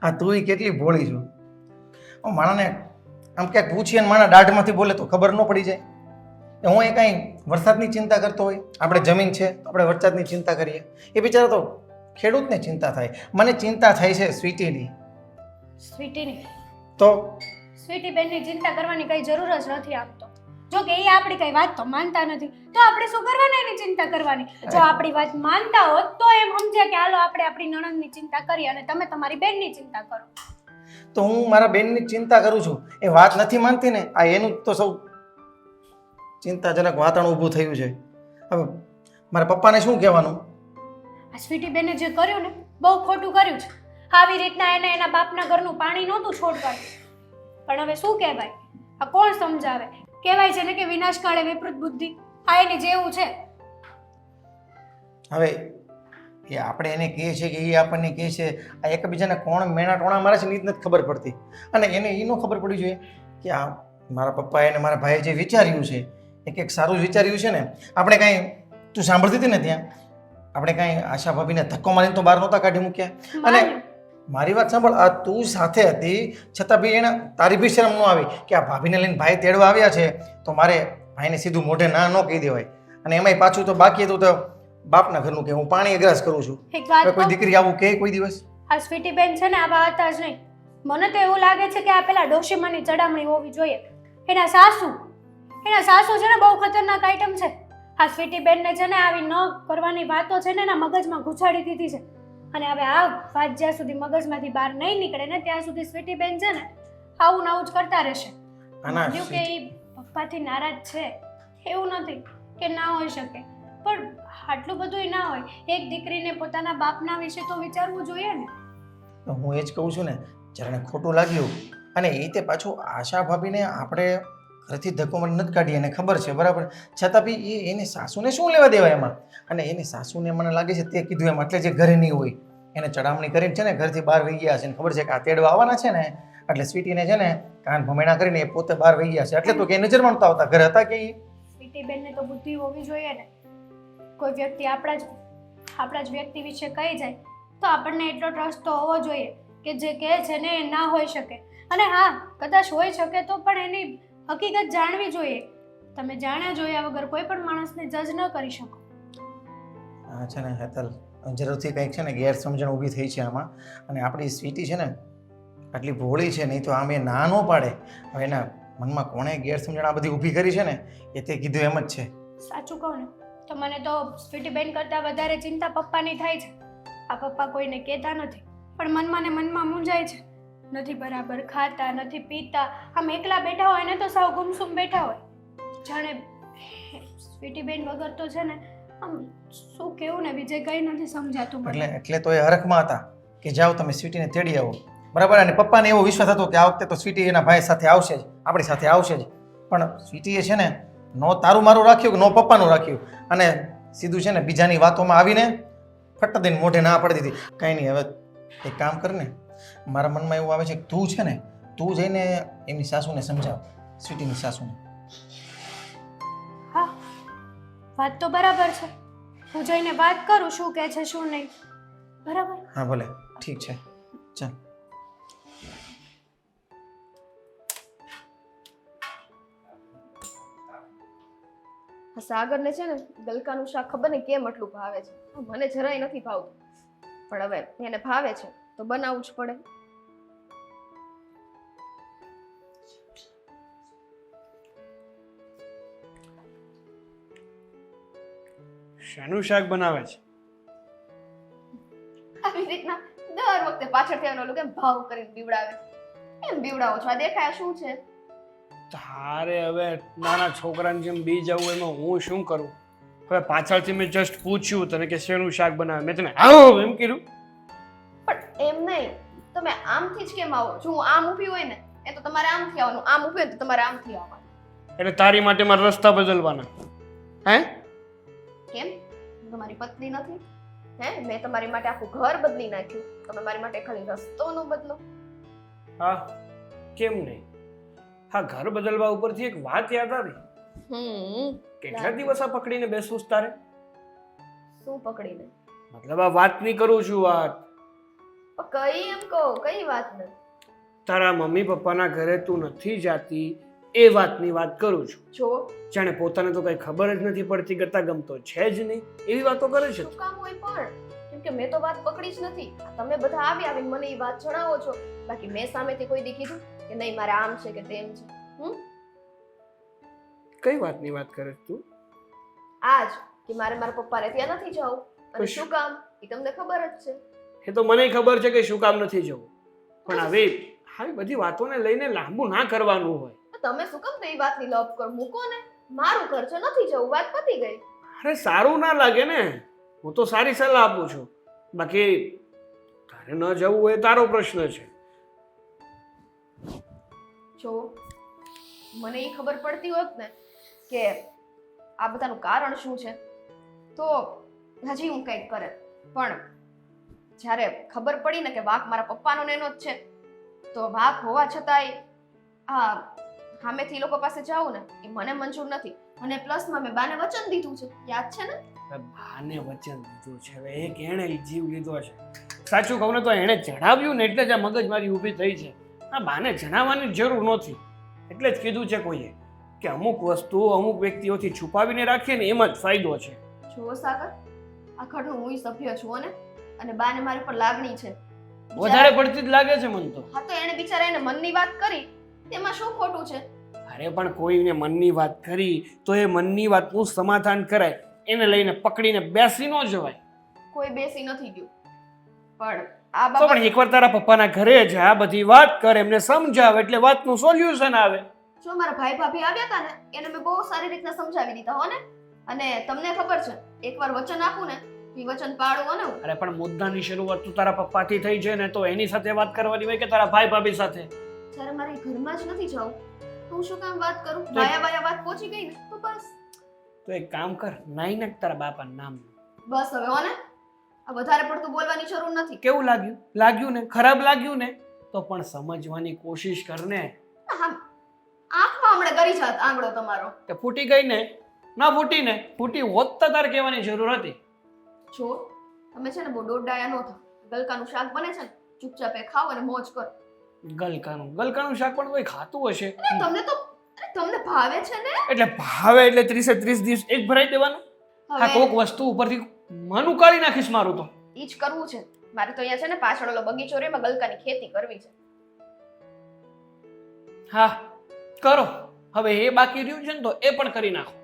આ તું કેટલી ભોળી છું. માણાને આમ ક્યાંક પૂછીએ ને માણા દાઢમાંથી બોલે તો ખબર ન પડી જાય. હું એ કાંઈ વરસાદની ચિંતા કરતો હોય, આપણે જમીન છે તો આપણે વરસાદની ચિંતા કરીએ. એ બિચારા તો ખેડૂતને ચિંતા થાય. મને ચિંતા થાય છે સ્વીટીની. સ્વીટીની? તો સ્વીટી બેનની ચિંતા કરવાની કઈ જરૂર જ નથી આપતો. જો કે એ આપણી કઈ વાત તો માનતા નથી, તો આપણે શું કરવાના એની ચિંતા કરવાની? જો આપણી વાત માનતા હોત તો એમ સમજ્યા કે હાલો આપણે આપણી નણંદની ચિંતા કરીએ અને તમે તમારી બેનની ચિંતા કરો. તો હું મારા બેનની ચિંતા કરું છું, એ વાત નથી માનતી ને. આ એનું તો સૌ ચિંતાજનક વાતાવરણ ઊભું થયું છે. હવે મારા પપ્પાને શું કહેવાનું? આ સ્વીટી બેને જે કર્યું ને બહુ ખોટું કર્યું છે. આવી રીતના એને એના બાપના ઘરનું પાણી નહોતું છોડવાનું. પણ હવે શું કહેવાય? આ કોણ સમજાવે? કહેવાય છે ને કે વિનાશ કાળે વિપરીત બુદ્ધિ. આ એની જેવું છે. હવે એ આપણે એને કહીએ છીએ કે એ આપણને કહે છે, આ એકબીજાને કોણ મેણા ટોણા મારે છે ને એ જ નથી ખબર પડતી. અને એને એ ન ખબર પડી જોઈએ કે આ મારા પપ્પાએ અને મારા ભાઈએ જે વિચાર્યું છે એ કંઈક સારું જ વિચાર્યું છે ને. આપણે કાંઈ, તું સાંભળતી હતી ને ત્યાં, આપણે કાંઈ આશા ભાભીને ધક્કો મારીને તો બહાર નહોતા કાઢી મૂક્યા. અને મારી વાત સાંભળ, આ તું સાથે હતી છતાં બી એને તારી બી શરમ ન આવી કે આ ભાભીને લઈને ભાઈ તેડવા આવ્યા છે તો મારે ભાઈને સીધું મોઢે ના ન કહી દેવાય. અને એમાંય પાછું તો બાકી હતું તો બાપના ઘરનું કે હું પાણી અગ્રાસ કરું છું. એક વાત કોઈ દીકરી આવું કે કોઈ દિવસ? આ સ્વીટી બેન છે ને આવા હતા જ નહીં. મને તો એવું લાગે છે કે આ પેલા ડોશીમાની ચડામણી હોવી જોઈએ. એના સાસુ છે ને બહુ ખતરનાક આઈટમ છે. આ સ્વીટી બેનને છે ને આવી ન કરવાની વાતો છે ને એના મગજમાં ઘુસાડી દીધી છે. અને હવે આ વાત જ્યાં સુધી મગજમાંથી બહાર નહીં નીકળે ને ત્યાં સુધી સ્વીટી બેન છે ને આવું નવું જ કરતા રહેશે. માન્યું કે એ પપ્પાથી નારાજ છે એવું નથી કે ના હોઈ શકે, પણ આટલું બધું ના હોય. એક દીકરીને પોતાના બાપના વિશે તો વિચારવું જોઈએ ને. હું એ જ કહું છું ને, જ્યારે ખોટું લાગ્યું અને એ તે પાછું આશા ભાભીને આપણે ઘરથી ધક્કો મારી નથી કાઢી, એને ખબર છે બરાબર, છતાં બી એને સાસુને શું લેવા દેવાય એમાં? અને એની સાસુને મને લાગે છે તે કીધું એમ, એટલે જે ઘરે નહીં હોય એને ચડામણી કરીને છે ને ઘરથી બહાર વહી ગયા છે. ને ખબર છે કે આ તેડવા આવવાના છે ને, એટલે સ્વીટીને છે ને કાન ભમેણા કરીને એ પોતે બહાર વહી ગયા છે. એટલે તો કે નજરમાં નહોતા આવતા, ઘરે હતા કે સ્વીટી બેનને તો બુદ્ધિ હોવી જોઈએ ને. કોઈ વ્યક્તિ આપણા જ વ્યક્તિ વિશે કહી જાય તો આપણને એટલો ટ્રસ્ટ તો હોવો જોઈએ કે જે કહે છે ને એ ના હોઈ શકે. અને હા, કદાચ હોઈ શકે તો પણ એની હકીકત જાણવી જોઈએ. તમે જાણ્યા જોયા વગર કોઈ પણ માણસને જજ ન કરી શકો. હા છે ને હેતલ, જરૂરથી કંઈક છે ને ગેરસમજણ ઊભી થઈ છે આમાં. અને આપણી સ્વીટી છે ને આટલી ભોળી છે, નહીં તો આમ એ ના ન પાડે. હવે એના મનમાં કોણે ગેરસમજણ આ બધી ઊભી કરી છે ને એ તે કીધું એમ જ છે. સાચું કહું ને તો મને તો સ્વીટી બેન કરતાં વધારે ચિંતા પપ્પાની થાય છે. આ પપ્પા કોઈને કહેતા નથી પણ મનમાં ને મનમાં મૂંઝાય છે. નથી બરાબર ખાતા, નથી પીતા, આમ એકલા બેઠા હોય ને તો સાવ ગુમસુમ બેઠા હોય. જાણે સ્વીટી બેન વગર તો છે ને આમ શું કેવું ને વિજય કંઈ નથી સમજાતું મને. એટલે તો એ હરખમાં હતા કે જાઓ તમે સ્વીટીને તેડી આવો બરાબર. અને પપ્પાને એવો વિશ્વાસ હતો કે આ વખતે તો સ્વીટી એના ભાઈ સાથે આવશે જ, આપણી સાથે આવશે જ. પણ સ્વીટીએ છે ને નો તારું મારું રાખ્યું કે નો પપ્પાનું રાખ્યું, અને સીધું છે ને બીજાની વાતોમાં આવીને ફટ દઈને મોઢે ના પાડી દીધી. કંઈ નહીં, હવે એક કામ કર ને, મારા મનમાં એવું આવે છે કે તું છે ને તું જઈને એમની સાસુને સમજાવ, સ્વીટીની સાસુને. હા, વાત તો બરાબર છે. હું જઈને વાત કરું શું કહે છે શું નહીં. બરાબર? હા ભલે, ઠીક છે, ચાલ. સાગરને છે ને ગલકાનું શાક ખબર નહીં કેમ આટલું ભાવે છે. મને જરાય નથી ભાવતું, પણ હવે એને ભાવે છે તો બનાવવું જ પડે. શાનું શાક બનાવે છે? આવી રીતના દર વખતે પાછળથી આવીને ઓલું કેમ ભાવ કરીને બીવડાવે? એમ બીવડાવો છો? આ દેખાય શું છે? તારે હવે નાના છોકરાને જેમ બી જવું એમાં હું શું કરું? હવે પાછળથી મેં જસ્ટ પૂછ્યું તને કે શેનું શાક બનાવે, મેં તને આવો એમ કીધું. પણ એમ નહીં, તમે આમથી જ કેમ આવો? જો હું આમ ઊભી હોય ને એ તો તમારે આમથી આવવાનું, આમ ઊભી હોય ને તો તમારે આમથી આવવાનું. એટલે તારી માટે મારા રસ્તા બદલવાના? હે? કેમ? હું તમારી પત્ની નથી? હે? મેં તમારી માટે આખું ઘર બદલી નાખ્યું, તમે મારી માટે ખાલી રસ્તો ન બદલો? હા, કેમ નહીં? હા, ઘર બદલવા ઉપરથી એક વાત યાદ આવી. કેટલા દિવસ આ પકડીને બેસવું છે તારે? શું પકડીને? મતલબ આ વાતની કરું છું વાત. કઈ એમ કહો, કઈ વાત ને? તારા મમ્મી પપ્પાના ઘરે તું નથી જાતી એ વાતની વાત કરું છું. જો જાણે પોતાને તો કઈ ખબર જ નથી પડતી, ગતા ગમતો છે જ નહીં એવી વાતો કરે છે. શું કામ હોય પણ? કેમ કે મેં તો વાત પકડી જ નથી. તમે બધા આવીને મને એ વાત જણાવો છો, બાકી મેં સામેથી કોઈ દી કીધું કે નહીં મારે આમ છે કે તેમ છે? કઈ વાતની વાત કરે તું? આજ કે મારે મારા પપ્પાને ત્યાં નથી જવું. અને શું કામ એ તમને ખબર જ છે. એ તો મને ખબર છે કે શું કામ નથી જવું, પણ હવે આવી બધી વાતોને લઈને લાંબુ ના કરવાનું હોય. તમે શું કામ તો એ વાતની લપ કર મૂકો ને? મારું ઘર છે, નથી જવું, વાત પતી ગઈ. અરે સારું ના લાગે ને, હું તો સારી સલાહ આપું છું, બાકી તારે ન જવું હોય તારો પ્રશ્ન છે. જો મને એ ખબર પડતી હોત ને કે આ બધાનું કારણ શું છે તો હજી હું કંઈક કરે, પણ જ્યારે ખબર પડી ને કે વાંક મારા પપ્પાનો ને એનો જ છે, તો વાંક હોવા છતાંય આ સામેથી લોકો પાસે જાઉં ને એ મને મંજૂર નથી. અને પ્લસમાં મેં બાને વચન દીધું છે, યાદ છે ને? બાને વચન દીધું છે, હવે એક એણે જીવ લીધો છે. સાચું કહું ને તો એણે જણાવ્યું ને એટલે જ આ મગજમારી ઊભી થઈ છે. આ બાને જણાવવાની જરૂર નથી, એટલે જ કીધું છે કોઈએ કે અમુક વસ્તુ અમુક વ્યક્તિઓથી છુપાવીને રાખીએ ને એમાં જ ફાયદો છે. જુઓ સાગર, આ ઘરનું હું સભ્ય છું અને બાને મારી પર લાગણી છે. વધારે પડતી જ લાગે છે મને તો. હા તો એને બિચારા એને મનની વાત કરી, તેમાં શું ખોટું છે? અરે પણ કોઈને મનની વાત કરી તો એ મનની વાતનું સમાધાન કરાય, એને લઈને પકડીને બેસી ન જવાય. કોઈ બેસી નથી ગયું, પણ આ તો પણ બાબત એકવાર તારા પપ્પાના ઘરે જા, બધી વાત કર, એમને સમજાવ એટલે વાતનું સોલ્યુશન આવે. જો મારા ભાઈ ભાભી આવ્યા હતા ને એને મેં બહુ સારી રીતના સમજાવી દીધા હો ને, અને તમને ખબર છે એકવાર વચન આપું ને એ વચન પાડું હો ને હું. અરે પણ મુદ્દાની શરૂઆત તો તારા પપ્પાથી થઈ છે ને, તો એની સાથે વાત કરવાની હોય કે તારા ભાઈ ભાભી સાથે? જ્યારે મારે ઘરમાં જ નથી જવું તો હું શું કામ વાત કરું? વાયા વાત પહોંચી ગઈ ને તો બસ. તો એક કામ કર, નાઈ નાખ તારા બાપાનું નામ. બસ હવે હો ને, આ વધારે પડતું બોલવાની જરૂર નથી. કેવું લાગ્યું? લાગ્યું ને? ખરાબ લાગ્યું ને? તો પણ સમજવાની કોશિશ કર ને. હા, આંખમાં હમણાં ગરી જાત આંગળો તમારો. કે ફૂટી ગઈ ને? ના ફૂટી ને? ફૂટી હોત તો તારે કહેવાની જરૂર હતી. જો તમે છે ને બહુ દોડાયા ન થા. ગલકાનું શાક બને છે ને ચૂપચાપ એ ખાઓ અને મોજ કરો. ગલકાનું શાક પણ કોઈ ખાતું હશે? તમને ભાવે છે ને? એટલે ભાવે એટલે 30 દિવસ એક ભરાઈ દેવાનું? હા, હવે કોક વસ્તુ ઉપરથી મન ઉકાળી નાખીશ મારું તો. ઈ જ કરવું છે મારે તો. અહીંયા છે ને પાછળ ઓલો બગીચો રે એમાં ગલકાની ખેતી કરવી છે. હા કરો, હવે એ બાકી રહ્યું છે ને તો એ પણ કરી નાખો.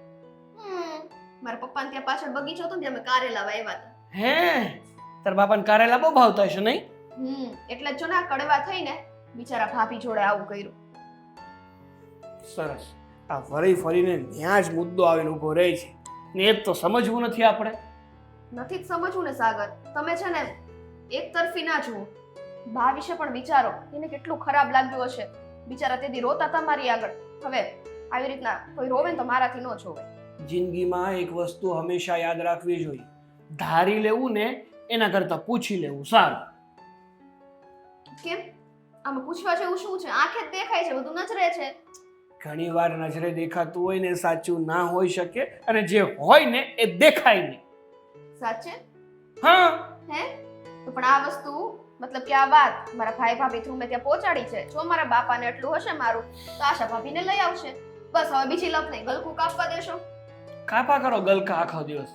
મારા પપ્પાને ત્યાં પાછળ બગીચો હતો ને ત્યાં અમે કારેલા વાવ્યા હતા. હે, તાર બાપાને કારેલા બહુ ભાવતા હશે નહીં? એટલે જ જો ને આ કડવા થઈને બિચારા ભાભી જોડે આવું કર્યું. સરસ, આ ફરી ફરીને ત્યાં જ મુદ્દો આવીને ઊભો રહે છે ને એ જ તો સમજવું નથી આપણે. નથી જ સમજવું ને સાગર. તમે છે ને એક તરફી ના જુઓ, બા વિશે પણ વિચારો. એને કેટલું ખરાબ લાગ્યું હશે. બિચારા તેદી રોતા હતા મારી આગળ. હવે આવી રીતના કોઈ રોવે ને તો મારાથી ન જોવે. જિંદગીમાં એક વસ્તુ હંમેશા યાદ રાખવી જોઈએ, ધારી લેવું ને એના કરતાં પૂછી લેવું સારું. કેમ? આમાં પૂછવા જેવું શું છે? આંખે જ દેખાય છે, બધું નજરે છે. ઘણી વાર નજરે દેખાતું હોય ને સાચું ના હોઈ શકે, અને જે હોય ને એ દેખાય નહીં. સાચે? હા. હે? તો પણ આ વસ્તુ મતલબ કે આ વાત મારા ભાઈ ભાભી થ્રુ મેં ત્યાં પહોંચાડી છે. જો મારા બાપાને એટલું હશે મારું તો આશા ભાભીને લઈ આવશે. બસ હવે બીજી લપ નહીં. ગલકું કાપવા દેશો? કાપા કરો ગલકા આખો દિવસ.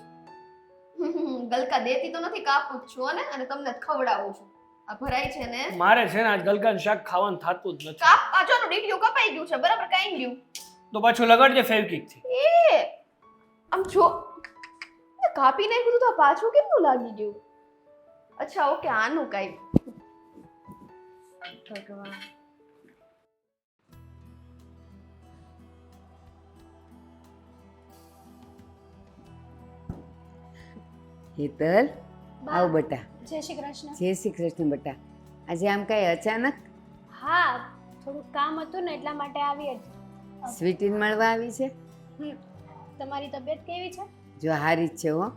ગલકા દેતી તો નથી, કાપું જ છું અને તમને જ ખવડાવું છું. આ ભરાય છે ને? મારે છે ને આજ ગલકાનું શાક ખાવાનું થતું જ નથી. કાપ પાછોનું ડીટીયું કપાઈ ગયું છે, બરાબર કાઈ ગયું. તો પાછું લગાડજે ફેવિકિક થી. એ આમ જો કાપી નાખ્યું તો પાછું કેમનું લાગી ગયું? અચ્છા ઓકે, આનું કઈ ભગવાન. હેતલ, બા, આવ બેટા. જય શ્રી કૃષ્ણ. જય શ્રી કૃષ્ણ બેટા. આજે આમ કાંઈ અચાનક હા, થોડુંક કામ હતું ને એટલા માટે આવી હતી. સ્વીટીને મળવા આવી છે? હમ, તમારી તબિયત કેવી છે? જો હારી જ છે હો.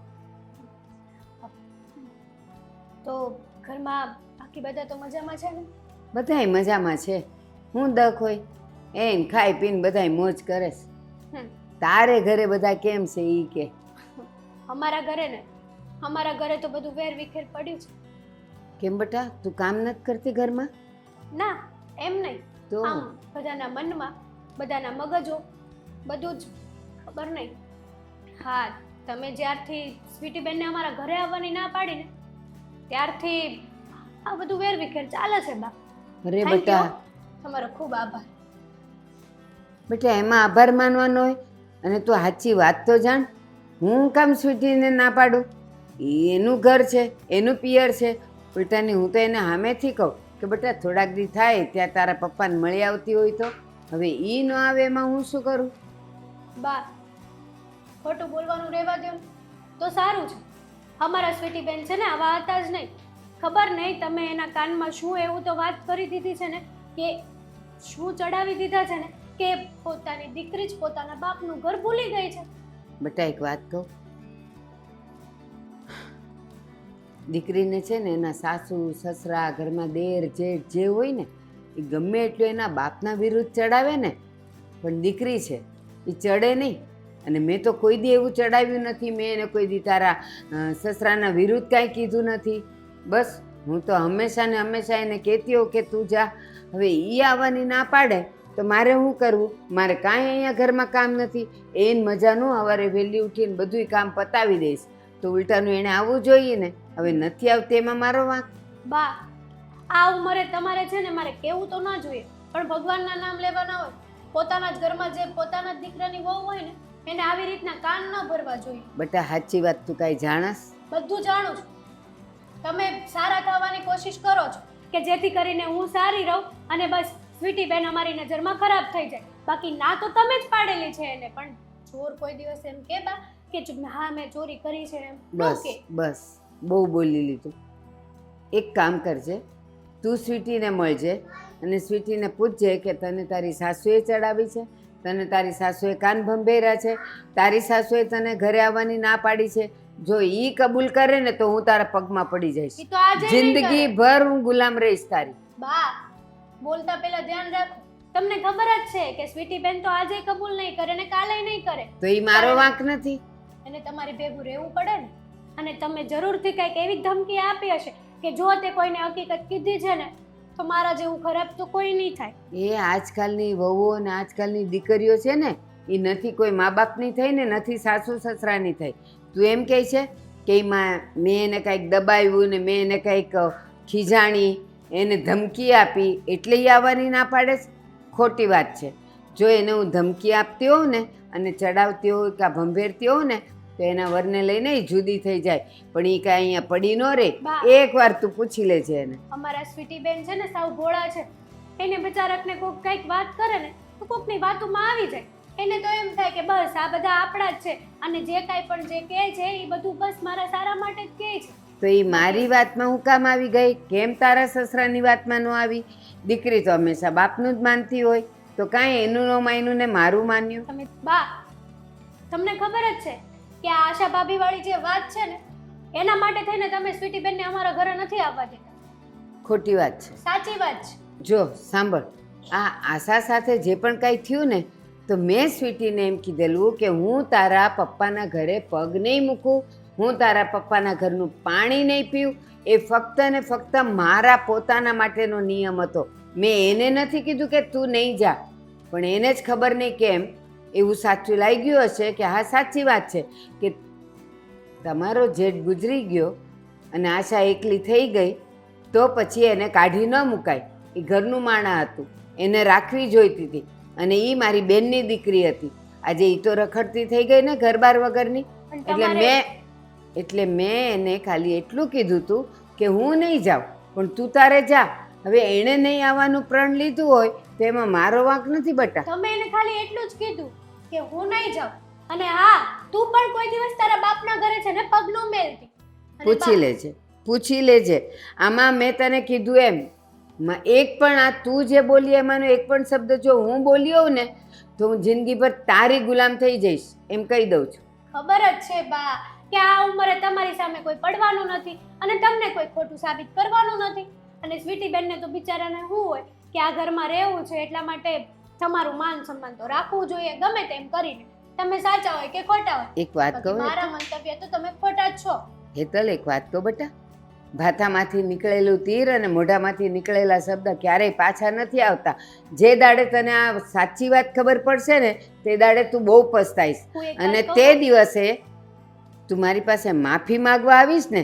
તો ઘરમાં બાકી બધા તો મજામાં છે ને? બધાય મજામાં છે. હું દખ હોય એને ખાઈ પીને બધાય મોજ કરે છે. હમ, તારે ઘરે બધા કેમ છે ઈ કે. અમારા ઘરે ને, અમારા ઘરે તો બધું વેર વિખેર પડ્યું છે. કેમ બેટા, તું કામ નથી કરતી ઘરમાં? ના, એમ નહીં. તો આમ બધાના મનમાં, બધાના મગજો, બધું જ ખબર નહીં. હા, તમે જ્યારથી સ્વીટીબેનને અમારા ઘરે આવવાની ના પાડી ને ત્યારથી આ બધું વેર વિખેર ચાલે છે બા. અરે Thank you. બેટા, તમારો ખૂબ આભાર. બેટા એમાં આભાર માનવાનો હોય. અને તું સાચી વાત તો જાણ. હું કામ સ્વીટીને ના પાડું? ઈ એનું ઘર છે, એનું પિયર છે. બેટાની હું તો એને સામેથી કહું કે બેટા થોડાક દી થાય ત્યાં તારા પપ્પાને મળી આવતી હોય તો. હવે ઈ ન આવે એમાં હું શું કરું? બા, ખોટું બોલવાનું રહેવા દો ને તો સારું છે. અમારા સ્વીટીબેન છે ને આવા હતા જ નહીં. ખબર નહીં તમે એના કાનમાં શું એવું તો વાત કરી દીધી છે ને, કે શું ચડાવી દીધા છે ને, કે પોતાની દીકરી જ પોતાના બાપનું ઘર ભૂલી ગઈ છે. બેટા એક વાત કહું, દીકરીને છે ને એના સાસુ સસરા ઘરમાં દેર જેઠ જે હોય ને એ ગમે એટલું એના બાપના વિરુદ્ધ ચડાવે ને, પણ દીકરી છે એ ચડે નહીં. અને મેં તો કોઈ દી એવું ચડાવ્યું નથી. મેં એને કોઈ દી તારા સસરાના વિરુદ્ધ કાંઈ કીધું નથી. બસ હું તો હંમેશા ને હંમેશા એને કહેતી હોઉં કે તું જા. હવે એ આવવાની ના પાડે તો મારે શું કરવું? મારે કાંઈ અહીંયા ઘરમાં કામ નથી. એને મજાનું સવારે વહેલી ઉઠીને બધુંય કામ પતાવી દઈશ તો ઉલટાનું એણે આવવું જોઈએ ને. હવે નથી આવતી એમાં મારો વાંક? બા, આ ઉંમરે તમારે છે ને મારે કેવું તો ના જોઈએ, પણ ભગવાનના નામ લેવાના હોય. પોતાના જ ઘરમાં જે પોતાના જ દીકરાની વહુ હોય ને એને આવી રીતના કાન ન ભરવા જોઈએ. બેટા સાચી વાત તું કાંઈ જાણસ? બધું જાણું છું. તમે સારા થવાની કોશિશ કરો છો કે જેથી કરીને હું સારી રહું અને બસ સ્વીટીબેન અમારી નજરમાં ખરાબ થઈ જાય. બાકી ના તો તમે જ પાડેલી છે એને. પણ ચોર કોઈ દિવસ એમ કે બા કે હા મેં ચોરી કરી છે એમ ન બસ કે. બસ બહુ બોલી લીધું. એક કામ કરજે, તું સ્વીટીને મળજે અને સ્વીટીને પૂછજે કે તને તારી સાસુએ ચડાવી છે, તને તારી સાસુએ કાન ભંભેર્યા છે, તારી સાસુએ તને ઘરે આવવાની ના પાડી છે. જો ઈ કબૂલ કરે ને તો હું તારા પગમાં પડી જઈશ. ઈ તો આજે નહીં કરે. જિંદગી ભર હું ગુલામ રહીશ તારી. બા, બોલતા પહેલા ધ્યાન રાખો. તમને ખબર જ છે કે સ્વીટીબેન તો આજે કબૂલ નહીં કરે ને કાલે નહીં કરે. તો ઈ મારો વાંક નથી. એને તમારી ભેગું રહેવું પડે ને. અને તમે જરૂરથી કંઈક એવી ધમકી આપી હશે કે જો તે કોઈને હકીકત કીધી છે ને તો મારા જેવું ખરાબ તો કોઈ નહીં થાય. એ આજકાલની વહુઓ અને આજકાલની દીકરીઓ છે ને એ નથી કોઈ મા બાપની થઈ ને નથી સાસુ સસરાની થઈ. તું એમ કહે છે કે એમાં મેં એને કંઈક દબાવ્યું ને મેં એને કંઈક ખીજાણી, એને ધમકી આપી એટલે એ આવવાની ના પાડે છે? ખોટી વાત છે. જો એને હું ધમકી આપતી હોઉં ને અને ચડાવતી હોઉં કે ભંભેરતી હોઉં ને તો એના વરને લઈને એ જુદી થઈ જાય. પણ એ કાંઈ અહીંયા પડી ન રહે. બા. એકવાર તું પૂછી લેજે એને. અમારા સ્વીટીબેન છે ને સાવ ભોળા છે. એને બિચારાકને કોઈક કંઈક વાત કરે ને તો કોકની વાતોમાં આવી જાય. એને તો એમ થાય કે બસ આ બધા આપણા જ છે અને જે કાંઈ પણ જે કહે છે એ બધું બસ મારા સારા માટે જ કહે છે. તો એ મારી વાતમાં હું કામ આવી ગઈ? કેમ તારા સસરાની વાતમાં ન આવી? દીકરી તો હંમેશા બાપનું જ માનતી હોય તો કાંઈ એનું ન માન્યું ને મારું માન્યું? તમે બા, તમને ખબર જ છે કે આ આશા ભાભી વાળી જે વાત છે ને એના માટે થઈને તમે સ્વીટીબેનને અમારા ઘરે નથી આવવા દેતા. ખોટી વાત છે. સાચી વાત છે. જો સાંભળ, આ આશા સાથે જે પણ કાંઈ થયું ને તો મેં સ્વીટીને એમ કીધેલું કે હું તારા પપ્પાના ઘરે પગ નહીં મૂકું, હું તારા પપ્પાના ઘરનું પાણી નહીં પીવું. એ ફક્ત ને ફક્ત મારા પોતાના માટેનો નિયમ હતો. મેં એને નથી કીધું કે તું નહીં જા, પણ એને જ ખબર નહીં કેમ એવું સાચું લાગ્યું હશે કે હા સાચી વાત છે કે તમારો જેઠ ગુજરી ગયો અને આશા એકલી થઈ ગઈ તો પછી એને કાઢી ન મુકાય. એ ઘરનું માણા હતું, એને રાખવી જોઈતી હતી અને એ મારી બેનની દીકરી હતી. આજે એ તો રખડતી થઈ ગઈ ને ઘર બાર વગરની. પણ એટલે તમારે મેં એને ખાલી એટલું કીધું હતું કે હું નહીં જાઉં, પણ તું તારે જા. હવે એણે નહીં આવવાનું પ્રણ લીધું હોય તો એમાં મારો વાંક નથી બટા. તમે એને ખાલી એટલું જ કીધું કે હું નહીં જાઉં. અને હા, તું પણ કોઈ દિવસ તારા બાપના ઘરે છે ને પગ ન મેલતી. અને પૂછી લેજે. આમાં મેં તને કીધું એમ એક પણ આ તું જે બોલી એમાંનો એક પણ શબ્દ જો હું બોલી હોઉં ને તો હું જિંદગીભર તારી ગુલામ થઈ જઈશ, એમ કહી દઉં છું. ખબર જ છે બા કે આ ઉંમરે તમારી સામે કોઈ પડવાનું નથી અને તમને કોઈ ખોટું સાબિત કરવાનું નથી. અને સ્વીટી બેનને તો બિચારાને શું હોય કે આ ઘરમાં રહેવું છે એટલા માટે તમારું માન સન્માન તો રાખવું જોઈએ ગમે તેમ કરીને. તમે સાચા હોય કે ખોટા હોય. એક વાત કહું મારા મંતવ્ય તો તમે ખોટા જ છો. હેતલ, એક વાત કહું બેટા, ભાથામાંથી નીકળેલું તીર અને મોઢામાંથી નીકળેલા શબ્દ ક્યારેય પાછા નથી આવતા. જે દાડે તને આ સાચી વાત ખબર પડશે ને તે દાડે તું બહુ પસ્તાઈશ. હું એક અને વાત તે કહું? દિવસે તું મારી પાસે માફી માંગવા આવીશ ને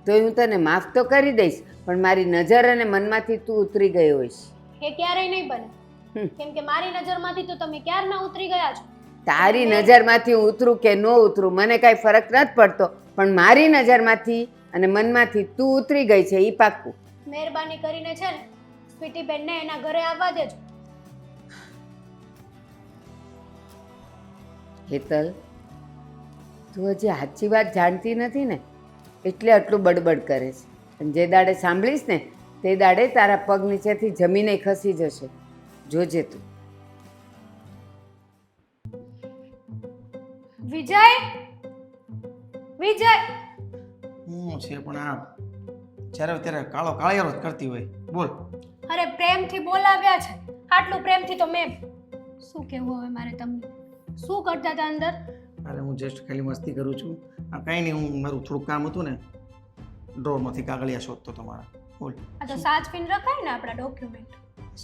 તો હું તને માફ તો કરી દઈશ, પણ મારી નજર અને મનમાંથી તું ઉતરી ગયો હોઈશ. એ ક્યારેય નહીં બને. કેમ કે મારી નજરમાંથી તો તમે ક્યારના ઉતરી ગયા છો. તારી નજરમાંથી હું ઉતરું કે ન ઉતરું મને કાંઈ ફરક નથી પડતો, પણ મારી નજરમાંથી અને મનમાંથી તું ઉતરી ગઈ છે એ પાક્કું. મહેરબાની કરીને છે ને સ્વીટી બેનને એના ઘરે આવવા દેજો. હેતલ, તું હજી સાચી વાત જાણતી નથી ને એટલે આટલું બડબડ કરે છે. અને જે દાડે સાંભળીશ ને તે દાડે તારા પગ નીચેથી જમીને ખસી જશે. જોજે તું. વિજય, વિજય, હું છે પણ આ જ્યારે ત્યારે કાળો કાળિયારો જ કરતી હોય. બોલ. અરે પ્રેમથી બોલાવ્યા છે. આટલું પ્રેમથી તો મેં શું કહેવું હવે મારે તમને? શું કરતા હતા અંદર? અરે હું જસ્ટ ખાલી મસ્તી કરું છું. આ કાંઈ નહીં, હું મારું થોડુંક કામ હતું ને ડ્રોરમાંથી કાગળિયા શોધતો તમારા. બોલ. આ તો સાચવીને રખાય ને આપણા ડોક્યુમેન્ટ.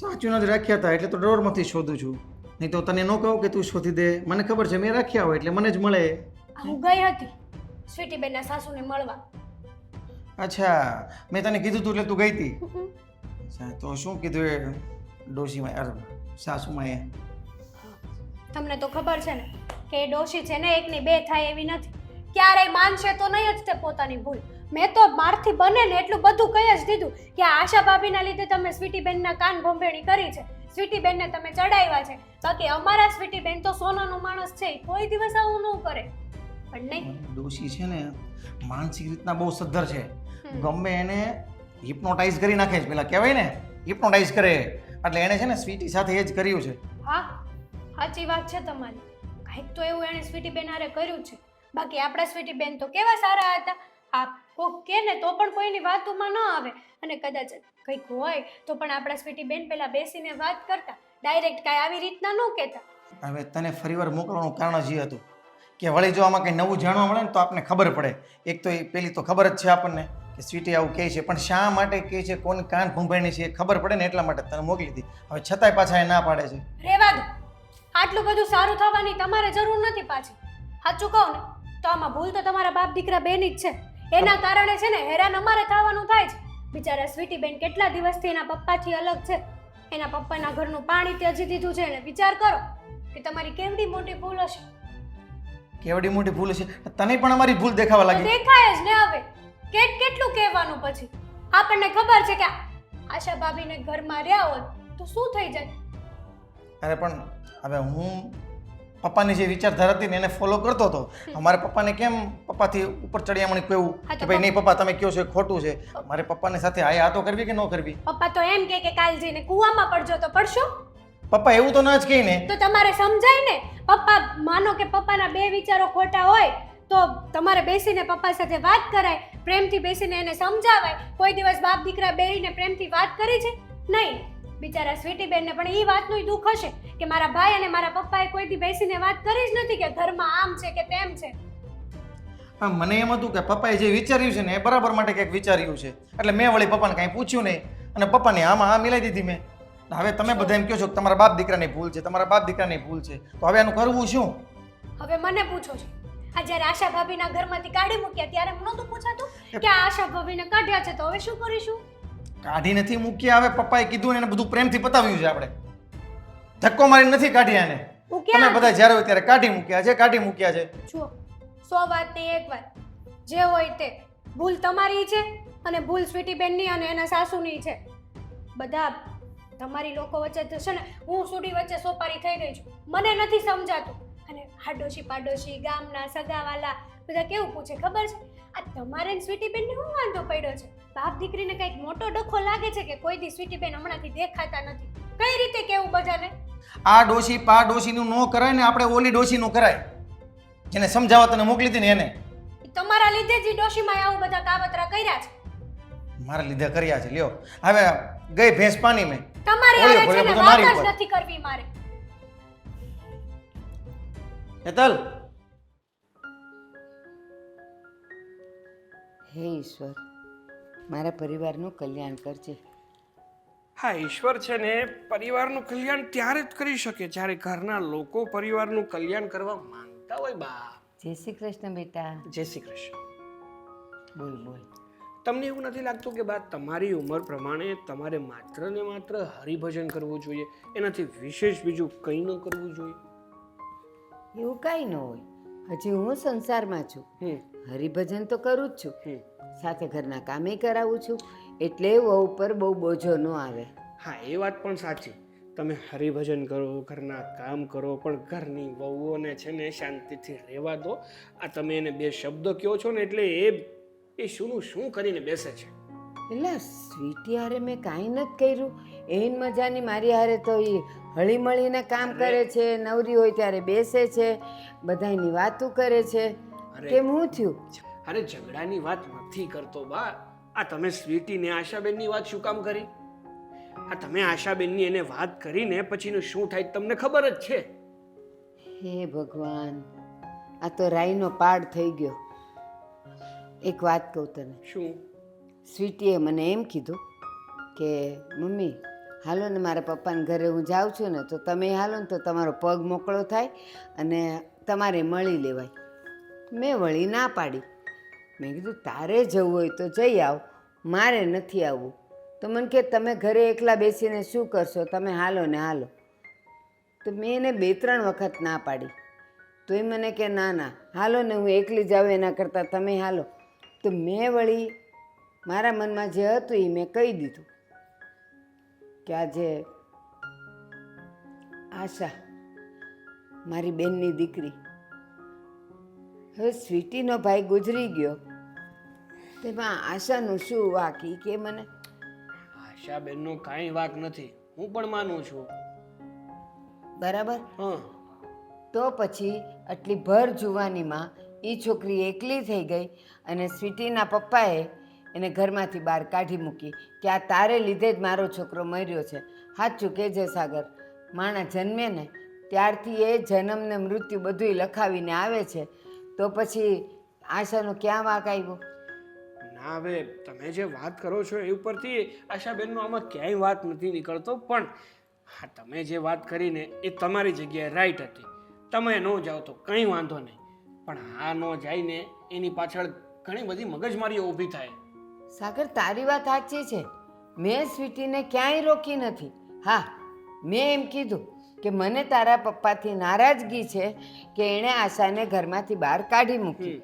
સાચું જ રાખ્યા હતા એટલે તો ડ્રોરમાંથી શોધું છું. નહીં તો તને ન કહું કે તું શોધી દે. મને ખબર છે મેં રાખ્યા હોય એટલે મને જ મળે. હું ગઈ હતી સ્વીટી બેનના સાસુને મળવા. અચ્છા, મેં તને કીધું તું એટલે તું ગઈ હતી. અચ્છા, તો શું કીધું એ ડોશીમાં અરે સાસુમાં એ? તમને તો ખબર છે ને કે એ ડોશી છે ને એકની બે થાય એવી નથી. ક્યારેય માનશે તો નહીં જ તે પોતાની ભૂલ. મેં તો મારથી બને ને એટલું બધું કહી જ દીધું કે આ આશા ભાભીના લીધે તમે સ્વીટી બેનના કાન ભંભેણી કરી છે, સ્વીટી બેનને તમે ચડાવ્યા છે. બાકી અમારા સ્વીટી બેન તો સોનાનો માણસ છે, કોઈ દિવસ આવું ન કરે. પણ નહીં, ડોશી છે ને માનસિક રીતના બહુ સદ્ધર છે. ગમે એને હિપ્નોટાઇઝ કરી નાખે છે. પેલા કહેવાય ને હિપ્નોટાઇઝ કરે, એટલે એને છે ને સ્વીટી સાથે એ જ કર્યું છે. હા સાચી વાત છે તમારી. કંઈક તો એવું એણે સ્વીટી બેન હારે કર્યું છે. બાકી આપણા સ્વીટી બેન તો કેવા સારા હતા. આ કોક કે ને તો પણ કોઈની વાતોમાં ન આવે. અને કદાચ કંઈક હોય તો પણ આપણા સ્વીટી બેન પહેલા બેસીને વાત કરતા, ડાયરેક્ટ કાંઈ આવી રીતના ન કહેતા. હવે તને ફરીવાર મોકલવાનું કારણ જ એ હતું કે વળી જો આમાં કંઈ નવું જાણવા મળે ને તો આપણને ખબર પડે. એક તો એ પેલી તો ખબર જ છે આપણને કે સ્વીટી આવું કહે છે, પણ શા માટે કહે છે, કોની કાન ભંભાણી છે એ ખબર પડે ને એટલા માટે તને મોકલી હતી. હવે છતાંય પાછા એ ના પાડે છે. રેવા દો, આટલું બધું સારું થવાની તમારે જરૂર નથી પાછી. સાચું કહું ને તો આમાં ભૂલ તો તમારા બાપ દીકરા બેની જ છે. એના કારણે છે ને હેરાન અમારે થવાનું થાય છે. બિચારા સ્વીટી બેન કેટલા દિવસથી એના પપ્પાથી અલગ છે. એના પપ્પાના ઘરનું પાણી ત્યજી દીધું છે ને વિચાર કરો કે તમારી કેવડી મોટી ભૂલ હશે. કેવડી મોટી ભૂલ છે. તને પણ અમારી ભૂલ દેખાવા લાગી. દેખાય જ ને. હવે કેટલું કહેવાનું પછી? આપણને ખબર છે કે આશા ભાભીને ઘરમાં રહ્યા હોત તો શું થઈ જાય. અરે પણ હવે હું પપ્પાની જે વિચારધારા હતી ને એને ફોલો કરતો હતો. અમારે પપ્પાને કેમ પપ્પાથી ઉપર ચડિયામણી કહેવું કે ભાઈ નહીં પપ્પા તમે કહો છો એ ખોટું છે. મારે પપ્પાની સાથે આ તો કરવી કે ન કરવી? પપ્પા તો એમ કે કાલ જઈને કૂવામાં પડજો તો પડશો. પપ્પા એવું તો ના જ કહે ને. તો તમારે સમજાય ને. પપ્પા માનો કે પપ્પાના બે વિચારો ખોટા હોય તો તમારે બેસીને પપ્પા સાથે વાત કરાય, પ્રેમથી બેસીને એને સમજાવાય. કોઈ દિવસ બાપ દીકરા બેહીને પ્રેમથી વાત કરી છે? નહીં. બિચારા સ્વીટી બેનને પણ એ વાતનું દુઃખ હશે કે મારા ભાઈ અને મારા પપ્પાએ કોઈ દી બેસીને વાત કરી જ નથી કે ઘરમાં આમ છે કે તેમ છે. હા, મને એમ હતું કે પપ્પાએ જે વિચાર્યું છે ને એ બરાબર માટે કંઈક વિચાર્યું છે, એટલે મેં વળી પપ્પાને કાંઈ પૂછ્યું નહીં અને પપ્પાને આમાં આ મિલાઈ દીધી મેં. હવે તમે બધા એમ કહો છો કે તમારા બાપ દીકરાની ભૂલ છે, તમારા બાપ દીકરાની ભૂલ છે, તો હવે આનું કરવું શું? હવે મને પૂછો છો આ જ્યારે આશા ભાભીના ઘરમાંથી કાઢી મૂક્યા ત્યારે નહોતું પૂછાતું કે આ આશા ભાભીને કાઢ્યા છે તો હવે શું કરીશું? કાઢી નથી મૂક્યા. હવે પપ્પાએ કીધું ને એને બધું પ્રેમથી પતાવ્યું છે. આપણે ધક્કો મારી નથી કાઢ્યા એને. તમે બધા જ્યારે હોય ત્યારે કાઢી મૂક્યા છે, કાઢી મૂક્યા છે. જુઓ, 100 વાતની એક વાત, જે હોય તે ભૂલ તમારી છે અને ભૂલ સ્વીટીબેનની અને એના સાસુની છે. બધા તમારી લોકો વચ્ચે તો છે ને હું સુડી વચ્ચે સોપારી થઈ ગઈ છું. મને નથી સમજાતું. અને આડોશી પાડોશી ગામના સગાવાલા બધા કેવું પૂછે ખબર છે? આ તમારે ને સ્વીટીબેનને શું વાંધો પડ્યો છે? બાપ દીકરીને કંઈક મોટો ડખો લાગે છે કે કોઈ દી સ્વીટીબેન હમણાંથી દેખાતા નથી? કઈ રીતે કેવું બધાને? આ ડોશી પા ડોશીનું નો કરાય ને આપણે ઓલી ડોશીનું કરાય, જેને સમજાવવા તને મોકલી હતી ને એને. તમારા લીધે જ ડોશીમાં આવું બધા કાવતરા કર્યા છે. મારા લીધે કર્યા છે. લ્યો હવે ગઈ ભેંસ પાણી મેં. તમારી ઓલે હારે ભલે છે ને બધું મારી વાત જ ઉપર. નથી કરવી મારે. હેતલ, હે ઈશ્વર, મારા પરિવારનું કલ્યાણ કરજે. હા, ઈશ્વર છે ને પરિવારનું કલ્યાણ ત્યારે જ કરી શકે જ્યારે ઘરના લોકો પરિવારનું કલ્યાણ કરવા માંગતા હોય. બા, જય શ્રી કૃષ્ણ બેટા. જય શ્રી કૃષ્ણ. બોલ બોલ. તમને એવું નથી લાગતું કે બા તમારી ઉંમર પ્રમાણે તમારે માત્ર ને માત્ર હરિભજન કરવું જોઈએ, એનાથી વિશેષ બીજું કંઈ ન કરવું જોઈએ? એવું કાંઈ ન હોય. હજી હું સંસારમાં છું, હરિભજન તો કરું જ છું, સાથે ઘરના કામે કરાવું છું, એટલે વહુ ઉપર બહુ બોજો ન આવે. હા, એ વાત પણ સાચી. તમે હરિભજન કરો, ઘરના કામ કરો, પણ ઘરની વહુઓને છે ને શાંતિથી રહેવા દો. આ તમે એને બે શબ્દ કહો છો ને એટલે એ શુંનું શું કરીને બેસે છે. એટલે સ્વીટી હારે મેં કાંઈ નથી કર્યું. એન મજાની મારી હારે તો એ હળી મળીને કામ કરે છે, નવરી હોય ત્યારે બેસે છે, બધાની વાતો કરે છે. કેમ હું થયું? અરે ઝઘડાની વાત નથી કરતો બા. આ તમે સ્વીટીને આશાબેનની વાત શું કામ કરી? આ તમે આશાબેનની એને વાત કરીને પછીનું શું થાય તમને ખબર જ છે. હે ભગવાન, આ તો રાઈનો પાડ થઈ ગયો. એક વાત કહું તને. શું? સ્વીટીએ મને એમ કીધું કે મમ્મી હાલો ને મારા પપ્પાને ઘરે હું જાઉં છું ને તો તમે હાલો ને તો તમારો પગ મોકળો થાય અને તમારે મળી લેવાય. મેં વળી ના પાડી. મેં કીધું તારે જવું હોય તો જઈ આવ, મારે નથી આવવું. તો મને કે તમે ઘરે એકલા બેસીને શું કરશો, તમે હાલો ને હાલો. તો મેં એને 2-3 વખત ના પાડી. તો એ મને કે ના ના હાલો ને, હું એકલી જાઉં એના કરતાં તમે હાલો. તો મેં વળી મારા મનમાં જે હતું એ મેં કહી દીધું કે આજે આશા મારી બેનની દીકરી, હવે સ્વીટીનો ભાઈ ગુજરી ગયો, તેમાં આશાનું શું વાક ઈ કે મને. આશાબેનનો કાંઈ વાક નથી, હું પણ માનું છું. બરાબર. હા, તો પછી આટલી ભર જુવાનીમાં એ છોકરી એકલી થઈ ગઈ અને સ્વીટીના પપ્પાએ એને ઘરમાંથી બહાર કાઢી મૂકી કે આ તારે લીધે જ મારો છોકરો મર્યો છે. સાચું કહેજે સાગર, માણસ જન્મે ને ત્યારથી એ જન્મ ને મૃત્યુ બધુંય લખાવીને આવે છે, તો પછી આશાનો ક્યાં વાંક આવ્યો? ના હવે તમે જે વાત કરો છો એ ઉપરથી આશાબેનનો આમાં ક્યાંય વાત નથી નીકળતો. પણ હા, તમે જે વાત કરીને એ તમારી જગ્યાએ રાઈટ હતી. તમે ન જાઓ તો કંઈ વાંધો નહીં, પણ આ ન જઈને એની પાછળ ઘણી બધી મગજમારીઓ ઊભી થાય. સાગર, તારી વાત સાચી છે. મેં સ્વીટીને ક્યાંય રોકી નથી. હા, મેં એમ કીધું કે મને તારા પપ્પાથી નારાજગી છે કે એણે આશાને ઘરમાંથી બહાર કાઢી મૂકી.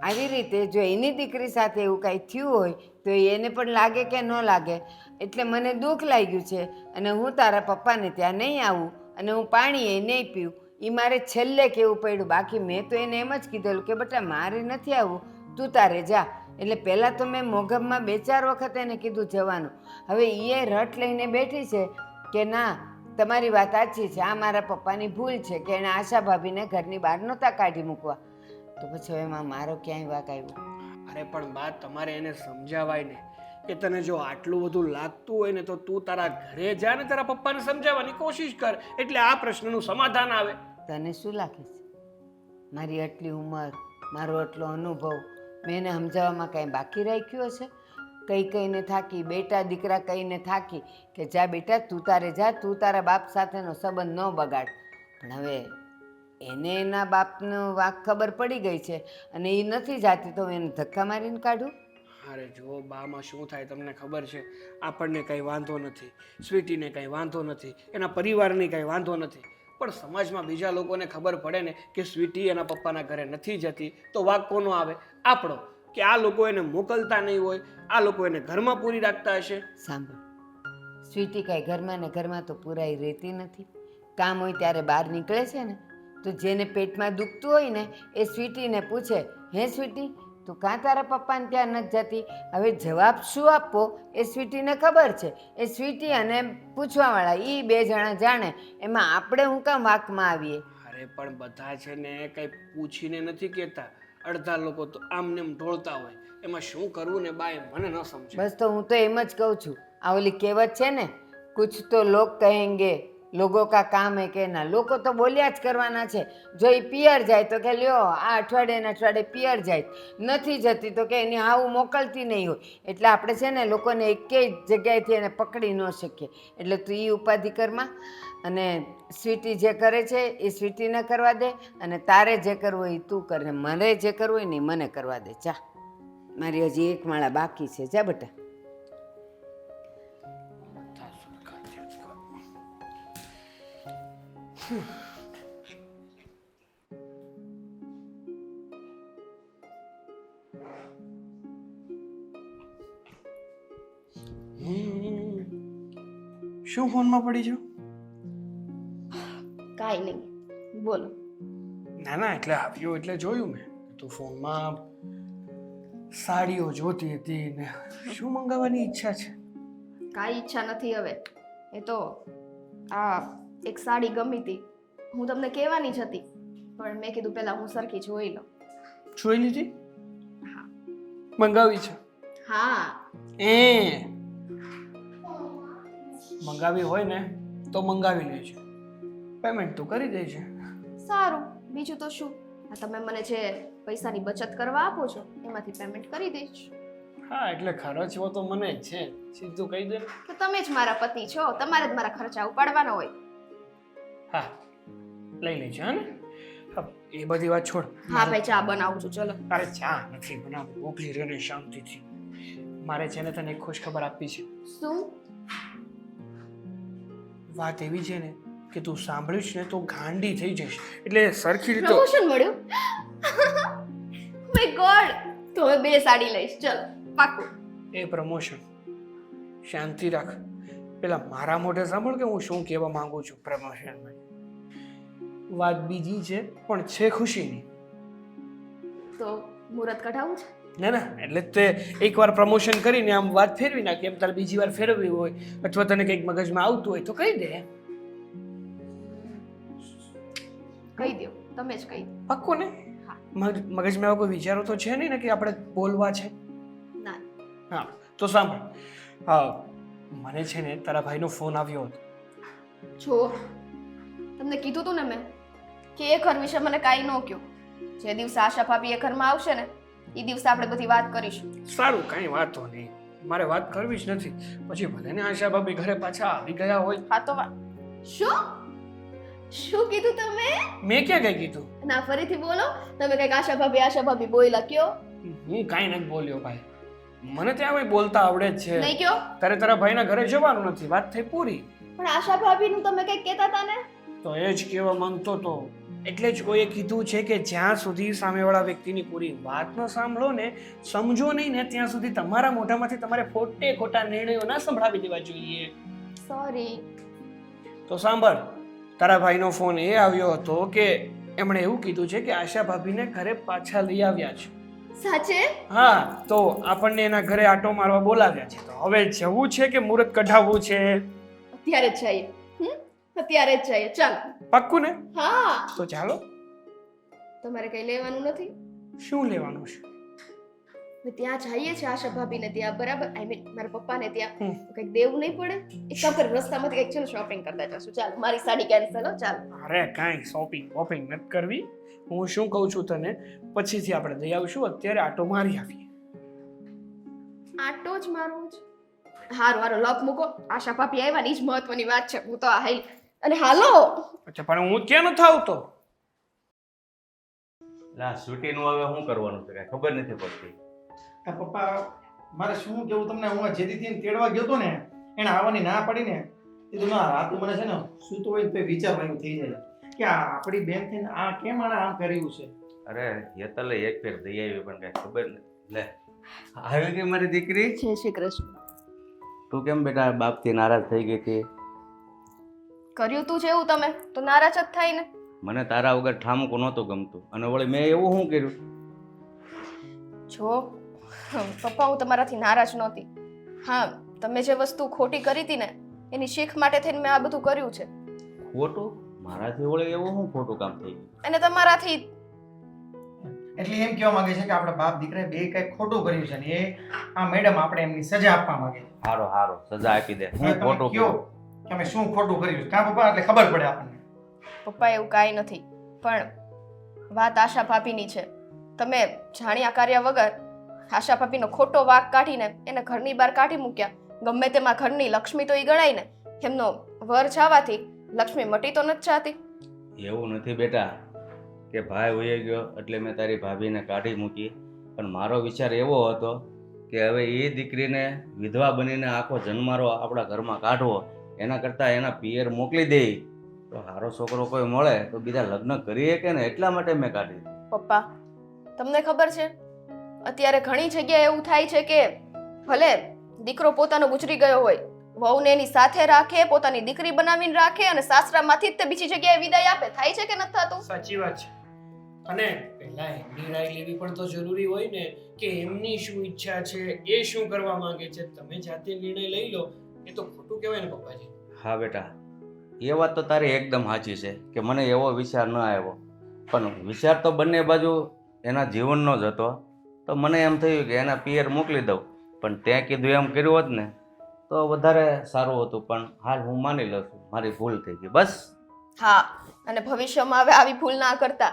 આવી રીતે જો એની દીકરી સાથે એવું કાંઈ થયું હોય તો એને પણ લાગે કે ન લાગે, એટલે મને દુઃખ લાગ્યું છે અને હું તારા પપ્પાને ત્યાં નહીં આવું અને હું પાણી એ નહીં પીવું. એ મારે છેલ્લે કહેવું પડ્યું. બાકી મેં તો એને એમ જ કીધેલું કે બેટા મારે નથી આવવું, તું તારે જા. એટલે પહેલાં તો મેં મોગમમાં 2-4 વખત એને કીધું જવાનું. હવે એ રટ લઈને બેઠી છે કે ના તમારી વાત સાચી છે, આ મારા પપ્પાની ભૂલ છે કે એણે આશા ભાભીને ઘરની બહાર નહોતા કાઢી મૂકવા. તો પછી હવે એમાં મારો ક્યાંય વાંક આવ્યો? અરે પણ બા, તમારે એને સમજાવાય ને કે તને જો આટલું બધું લાગતું હોય ને તો તું તારા ઘરે જા ને તારા પપ્પાને સમજાવવાની કોશિશ કર, એટલે આ પ્રશ્નનું સમાધાન આવે. તને શું લાગે છે મારી આટલી ઉંમર, મારો આટલો અનુભવ, મેં એને સમજાવવામાં કાંઈ બાકી રાખ્યું હશે? કહીને થાકી, બેટા દીકરા કહીને થાકી કે જા બેટા તું તારે જા, તું તારા બાપ સાથેનો સંબંધ ન બગાડ. પણ હવે એને એના બાપનો વાંક ખબર પડી ગઈ છે અને એ નથી જાતી તો એને ધક્કા મારીને કાઢું? અરે જો બામાં શું થાય તમને ખબર છે. આપણને કંઈ વાંધો નથી, સ્વીટીને કંઈ વાંધો નથી, એના પરિવારને કંઈ વાંધો નથી, પણ સમાજમાં બીજા લોકોને ખબર પડે ને કે સ્વીટી એના પપ્પાના ઘરે નથી જતી તો વાંક કોનો આવે? આપણો. કે આ લોકો એને મોકલતા નહીં હોય, આ લોકો એને ઘરમાં પૂરી રાખતા હશે. સાંભળ, સ્વીટી કાંઈ ઘરમાં ને ઘરમાં તો પૂરાઈ રહેતી નથી. કામ હોય ત્યારે બહાર નીકળે છે ને, તો જેને પેટમાં દુખતું હોય ને એ સ્વીટીને પૂછે, હે સ્વીટી તું કાં તારા પપ્પાને ત્યાં નથી જતી? હવે જવાબ શું આપવો એ સ્વીટીને ખબર છે. એ સ્વીટી અને પૂછવાવાળા એ બે જણા જાણે, એમાં આપણે હું કામ વાંકમાં આવીએ? અરે પણ બધા છે ને કંઈ પૂછીને નથી કહેતા. અડધા લોકો તો આમને એમ ઢોળતા હોય. એમાં શું કરવું ને બાય મને ન સમજે. બસ તો હું તો એમ જ કહું છું, આ ઓલી કહેવત છે ને, કુછ તો લોગ કહેંગે લોગો કા કામ હે કહેના. લોકો તો બોલ્યા જ કરવાના છે. જો એ પિયર જાય તો કે લ્યો આ અઠવાડિયે પિયર જાય, નથી જતી તો કે એની હાવું મોકલતી નહીં હોય. એટલે આપણે છે ને લોકોને એકેય જગ્યાએથી એને પકડી ન શકીએ. એટલે તું એ ઉપાધિ કરમાં, અને સ્વીટી જે કરે છે એ સ્વીટીને કરવા દે, અને તારે જે કરવું હોય એ તું કર, ને મને જે કરવું હોય ને એ મને કરવા દે. જા, મારી હજી એક માળા બાકી છે. જા બેટા. શું ફોનમાં પડી છો? કાંઈ નહીં, બોલો. ના ના, એટલે આવ્યો એટલે જોયું મેં. તું ફોનમાં સાડીઓ જોતી હતી ને શું મંગાવવાની ઈચ્છા છે? કાંઈ ઈચ્છા નથી હવે. એ તો આ એક સાડી ગમી હતી, હું તમને કહેવાની જ હતી, પણ મેં કીધું પહેલા હું સરખી જોઈ લઉં. જોઈ લીધી? હા. મંગાવી છે? હા. મંગાવી હોય ને તો મંગાવી લેજે, પેમેન્ટ તો કરી દેજે. સારું, બીજું તો શું, આ તમે મને જે પૈસાની બચત કરવા આપો છો એમાંથી પેમેન્ટ કરી દઈશ. હા, એટલે ખર્ચવો તો મને જ છે, સીધું કહી દે. કે તમે જ મારા પતિ છો, તમારે જ મારા ખર્ચા ઉપાડવાના હોય. હા, લઈ લેજે. હા ને? હા, એ બધી વાત છોડ. હા ભાઈ, ચા બનાવું છું, ચલો. અરે ચા નથી બનાવવી, ઊભી રહે શાંતિથી. મારે છે ને તને એક ખુશ ખબર આપવી છે. શું વાત એવી છે ને કે તું સાંભળીશ ને તો ગાંડી થઈ જઈશ. એટલે સરખી રીતે. પ્રમોશન મળ્યું? માય ગોડ, તો હવે 2 સાડી લઈશ, ચલો પાક્કું. એ પ્રમોશન શાંતિ રાખ. પેલા મારા મોઢે સાંભળ કે હું શું કહેવા માંગુ છું. પ્રમોશનમાં વાત બીજી છે, પણ છે ખુશીની. તો મુહૂર્ત કઢાવું છે? ના ના, એટલે તે એકવાર પ્રમોશન કરીને આમ વાત ફેરવી નાખી. એમ તારે બીજી વાર ફેરવવી હોય અથવા તને કંઈક મગજમાં આવતું હોય તો કહી દે. કહી દો, તમે જ કહી દો. પાક્કું ને? હા. મગજમાં એવો કોઈ વિચારો તો છે નહીં ને કે આપણે બોલવા છે? ના. હા, તો સાંભળ. હા, મને છે ને તારા ભાઈનો ફોન આવ્યો હતો. જો તમને કીધું તું ને મેં કે એ ઘર વિશે મને કાંઈ ન કહ્યું. જે દિવસે આશા ભાભી એ ઘરમાં આવશે ને એ દિવસે આપણે બધી વાત કરીશું. સારું, કાંઈ વાંધો નહીં, મારે વાત કરવી જ નથી. પછી ભલે ને આશા ભાભી ઘરે પાછા આવી ગયા હોય. હા તો શું કીધું તમે? મેં ક્યાં કઈ કીધું? ના, ફરીથી બોલો. તમે કઈક આશા ભાભી બોયલા કયો? હું કાંઈ નથી બોલ્યો ભાઈ. મને ત્યાં કોઈ બોલતા આવડે જ છે. નહીં કયો? તારે તારા ભાઈના ઘરે જવાનું નથી, વાત થઈ પૂરી. પણ આશા ભાભીનું તમે કઈક કહેતા હતા ને? તો એ જ કહેવા માંગતો તો. એટલે જ કોઈએ કીધું છે કે જ્યાં સુધી સામેવાળા વ્યક્તિની પૂરી વાત ન સાંભળો ને, સમજો નહીં ને, ત્યાં સુધી તમારા મોઢામાંથી તમારે ખોટા નિર્ણયો ના સંભળાવી દેવા જોઈએ. સોરી. તો સાંભળ, તારા ભાઈનો ફોન એ આવ્યો હતો કે એમણે એવું કીધું છે કે આશા ભાભીને ઘરે પાછા લઈ આવ્યા છે. સાચે? હા, તો આપણને એના ઘરે આટો મારવા બોલાવ્યા છે. તો હવે જવું છે કે મુહૂર્ત કઢાવવું છે? અત્યારે જ જઈએ. અત્યારે જ જઈએ, ચાલો. પાક્કું ને? હા. તો ચાલો. તમારે કઈ લેવાનું નથી? શું લેવાનું છે? ત્યાં જઈએ છે આશા ભાભીને ત્યાં, બરાબર? આઈ મીન મારા પપ્પાને ત્યાં. હમ. તો કંઈક દેવું નહીં પડે? એક કામ કરે, રસ્તામાંથી કંઈક ચલો શોપિંગ કરતા જશું. ચાલો, મારી સાડી કેન્સલ હો, ચાલો. અરે કાંઈ શોપિંગ નથી કરવી. હું શું કહું છું તને, પછીથી આપણે જઈ આવીશું. અત્યારે આટો મારી આવીએ. આટો જ મારવો છે? હારું, લપ મૂકો. આશા ભાભી આવ્યા ને, એ જ મહત્વની વાત છે. હું તો આ હાઈ અને હાલો. અચ્છા, પણ હું ક્યાં નથી આવતો? લા સ્વીટીનું હવે શું કરવાનું છે કાંઈ ખબર નથી પડતી. આ પપ્પા, મારે શું કેવું તમને, હું આ જેદીથી તેડવા ગયો તો ને, એને આવવાની ના પડી ને, એ તો ના રાતે મને છે ને સૂતો હોય તો વિચારવાનું થઈ જાય કે આ આપણી બેન થઈને આ કેમ આને આમ કર્યું છે. અરે યતલે એક ફેર દઈ આવી પણ કાંઈ ખબર લે આવી ગઈ મારી દીકરી. જય શ્રી કૃષ્ણ. તું કેમ બેટા બાપથી નારાજ થઈ ગઈ હતી? કર્યું તું છે એવું તમે તો નારાજ જ થાય ને. મને તારા વગર ઠામકું નહોતું ગમતું અને વળી મેં એવું શું કર્યું? જો પપ્પા, હું તમારાથી નારાજ નહોતી. હા, તમે જે વસ્તુ ખોટી કરી હતી ને એની શીખ માટે થઈને મેં આ બધું કર્યું છે. ખોટું? મારાથી વળી એવું શું ખોટું કામ થઈ ગયું? અને તમારાથી એટલે એમ કહેવા માંગે છે કે આપણા બાપ દીકરાએ બે કંઈક ખોટું કર્યું છે ને એ આ મેડમ આપણે એમની સજા આપવા માંગે છે. હારો હારો સજા આપી દે. હવે હું તમે ખોટું કયો કર્યું? કે અમે શું ખોટું કર્યું છે કાં પપ્પા, એટલે ખબર પડે આપણને. પપ્પા એવું કાંઈ નથી, પણ વાત આશા ભાભીની છે. તમે જાણ્યા કાર્યા વગર આશા ભાભીનો ખોટો વાંક કાઢીને એને ઘરની બહાર કાઢી મૂક્યા. ગમે તેમાં ઘરની લક્ષ્મી તો એ ગણાય ને. એમનો વર જવાથી લક્ષ્મી મટી તો નથી જાતી. એવું નથી બેટા કે ભાઈ વહી ગયો એટલે મેં તારી ભાભીને કાઢી મૂકી, પણ મારો વિચાર એવો હતો કે હવે એ દીકરીને વિધવા બનીને આખો જન્મારો આપણા ઘરમાં કાઢવો એના કરતાં એના પિયર મોકલી દે તો સારો છોકરો કોઈ મળે તો બીજા લગ્ન કરીએ કે ને, એટલા માટે મેં કાઢી. પપ્પા, તમને ખબર છે અત્યારે ઘણી જગ્યાએ એવું થાય છે કે ભલે દીકરો પોતાનો ગુજરી ગયો હોય, વહુને એની સાથે રાખે, પોતાની દીકરી બનાવીને રાખે અને સાસરામાંથી જ તે બીજી જગ્યાએ વિદાય આપે. થાય છે કે નથી થતું? સાચી વાત છે. અને પહેલા એમની રાય લેવી પણ તો જરૂરી હોય ને કે એમની શું ઈચ્છા છે, એ શું કરવા માંગે છે. તમે જાતે નિર્ણય લઈ લો એ તો ખોટું કહેવાય ને પપ્પાજી. હા બેટા, એ વાત તો તારી એકદમ સાચી છે કે મને એવો વિચાર ન આવ્યો, પણ વિચાર તો બંને બાજુ એના જીવનનો જ હતો. તો મને એમ થયું કે એના પિયર મોકલી દઉં, પણ ત્યાં કીધું એમ કર્યું હોત ને તો વધારે સારું હતું. પણ હાલ હું માની લઉં છું મારી ભૂલ થઈ ગઈ, બસ. હા, અને ભવિષ્યમાં હવે આવી ભૂલ ના કરતા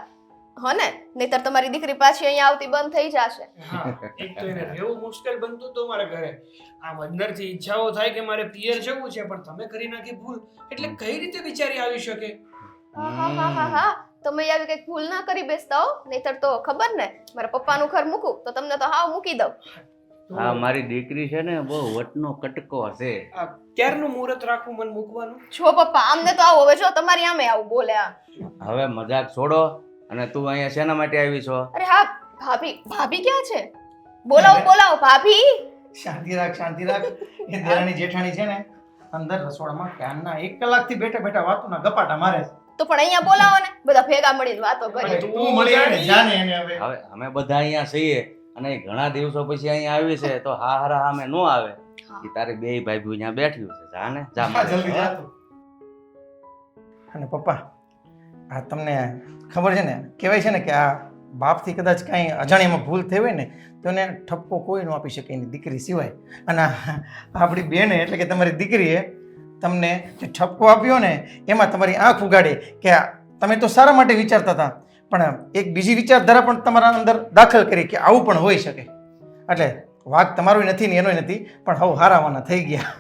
હો ને, નહીતર તમારી દીકરી પાછી અહીંયા આવતી બંધ થઈ જશે. હા, એક તો એને રહેવું મુશ્કેલ બનતું તો મારા ઘરે. આમ અંદરથી ઈચ્છાઓ થાય કે મારે પિયર જવું છે પણ તમે કરી નાખી ભૂલ, એટલે કઈ રીતે વિચારી આવી શકે? હા, તમે આવી કઈક ભૂલ ના કરી બેસતા હો, નહીતર તો ખબર ને મારા પપ્પાનું ઘર મૂકું તો તમને તો હાવ મૂકી દઉં. હા, મારી દીકરી છે ને બહુ વટનો કટકો હશે. આ ક્યારનું મુહૂર્ત રાખવું મને મૂકવાનું? જો પપ્પા, આમને તો આવો હવે જો તમારી આમે આવું બોલે આ. હવે મજાક છોડો અને તું અહીંયા શેના માટે આવી છો? અરે હા, ભાભી ક્યાં છે? બોલાવો ભાભી. શાંતિ રાખ, શાંતિ રાખ. એ દેરાણી જેઠાણી છે ને અંદર રસોડામાં ક્યારના 1 કલાકથી બેઠા બેઠા વાતોના ગપાટા મારે છે. તો પણ અહીંયા બોલાવો ને, બધા ભેગા મળીને વાતો અને કરીએ. તું મળી આવે ને જાને એને હવે. હવે અમે બધા અહીંયા છીએ અને એ ઘણા દિવસો પછી અહીંયા આવી છે તો હા હારા સામે ન આવે. એ તારી બે ભાઈ અહીંયા બેઠ્યું છે. જા ને, જા હા, જલ્દી જા તું. અને પપ્પા, આ તમને ખબર છે ને, કહેવાય છે ને કે આ બાપથી કદાચ કાંઈ અજાણ્યામાં ભૂલ થઈ હોય ને તો એને ઠપકો કોઈ ન આપી શકે એની દીકરી સિવાય. અને આપણી બેન એટલે કે તમારી દીકરીએ તમને જે ઠપકો આપ્યો ને એમાં તમારી આંખ ઉગાડી કે તમે તો સારા માટે વિચારતા હતા, પણ એક બીજી વિચારધારા પણ તમારા અંદર દાખલ કરી કે આવું પણ હોઈ શકે. એટલે વાંક તમારોય નથી ને એનોય નથી, પણ હવે હારાવાના થઈ ગયા.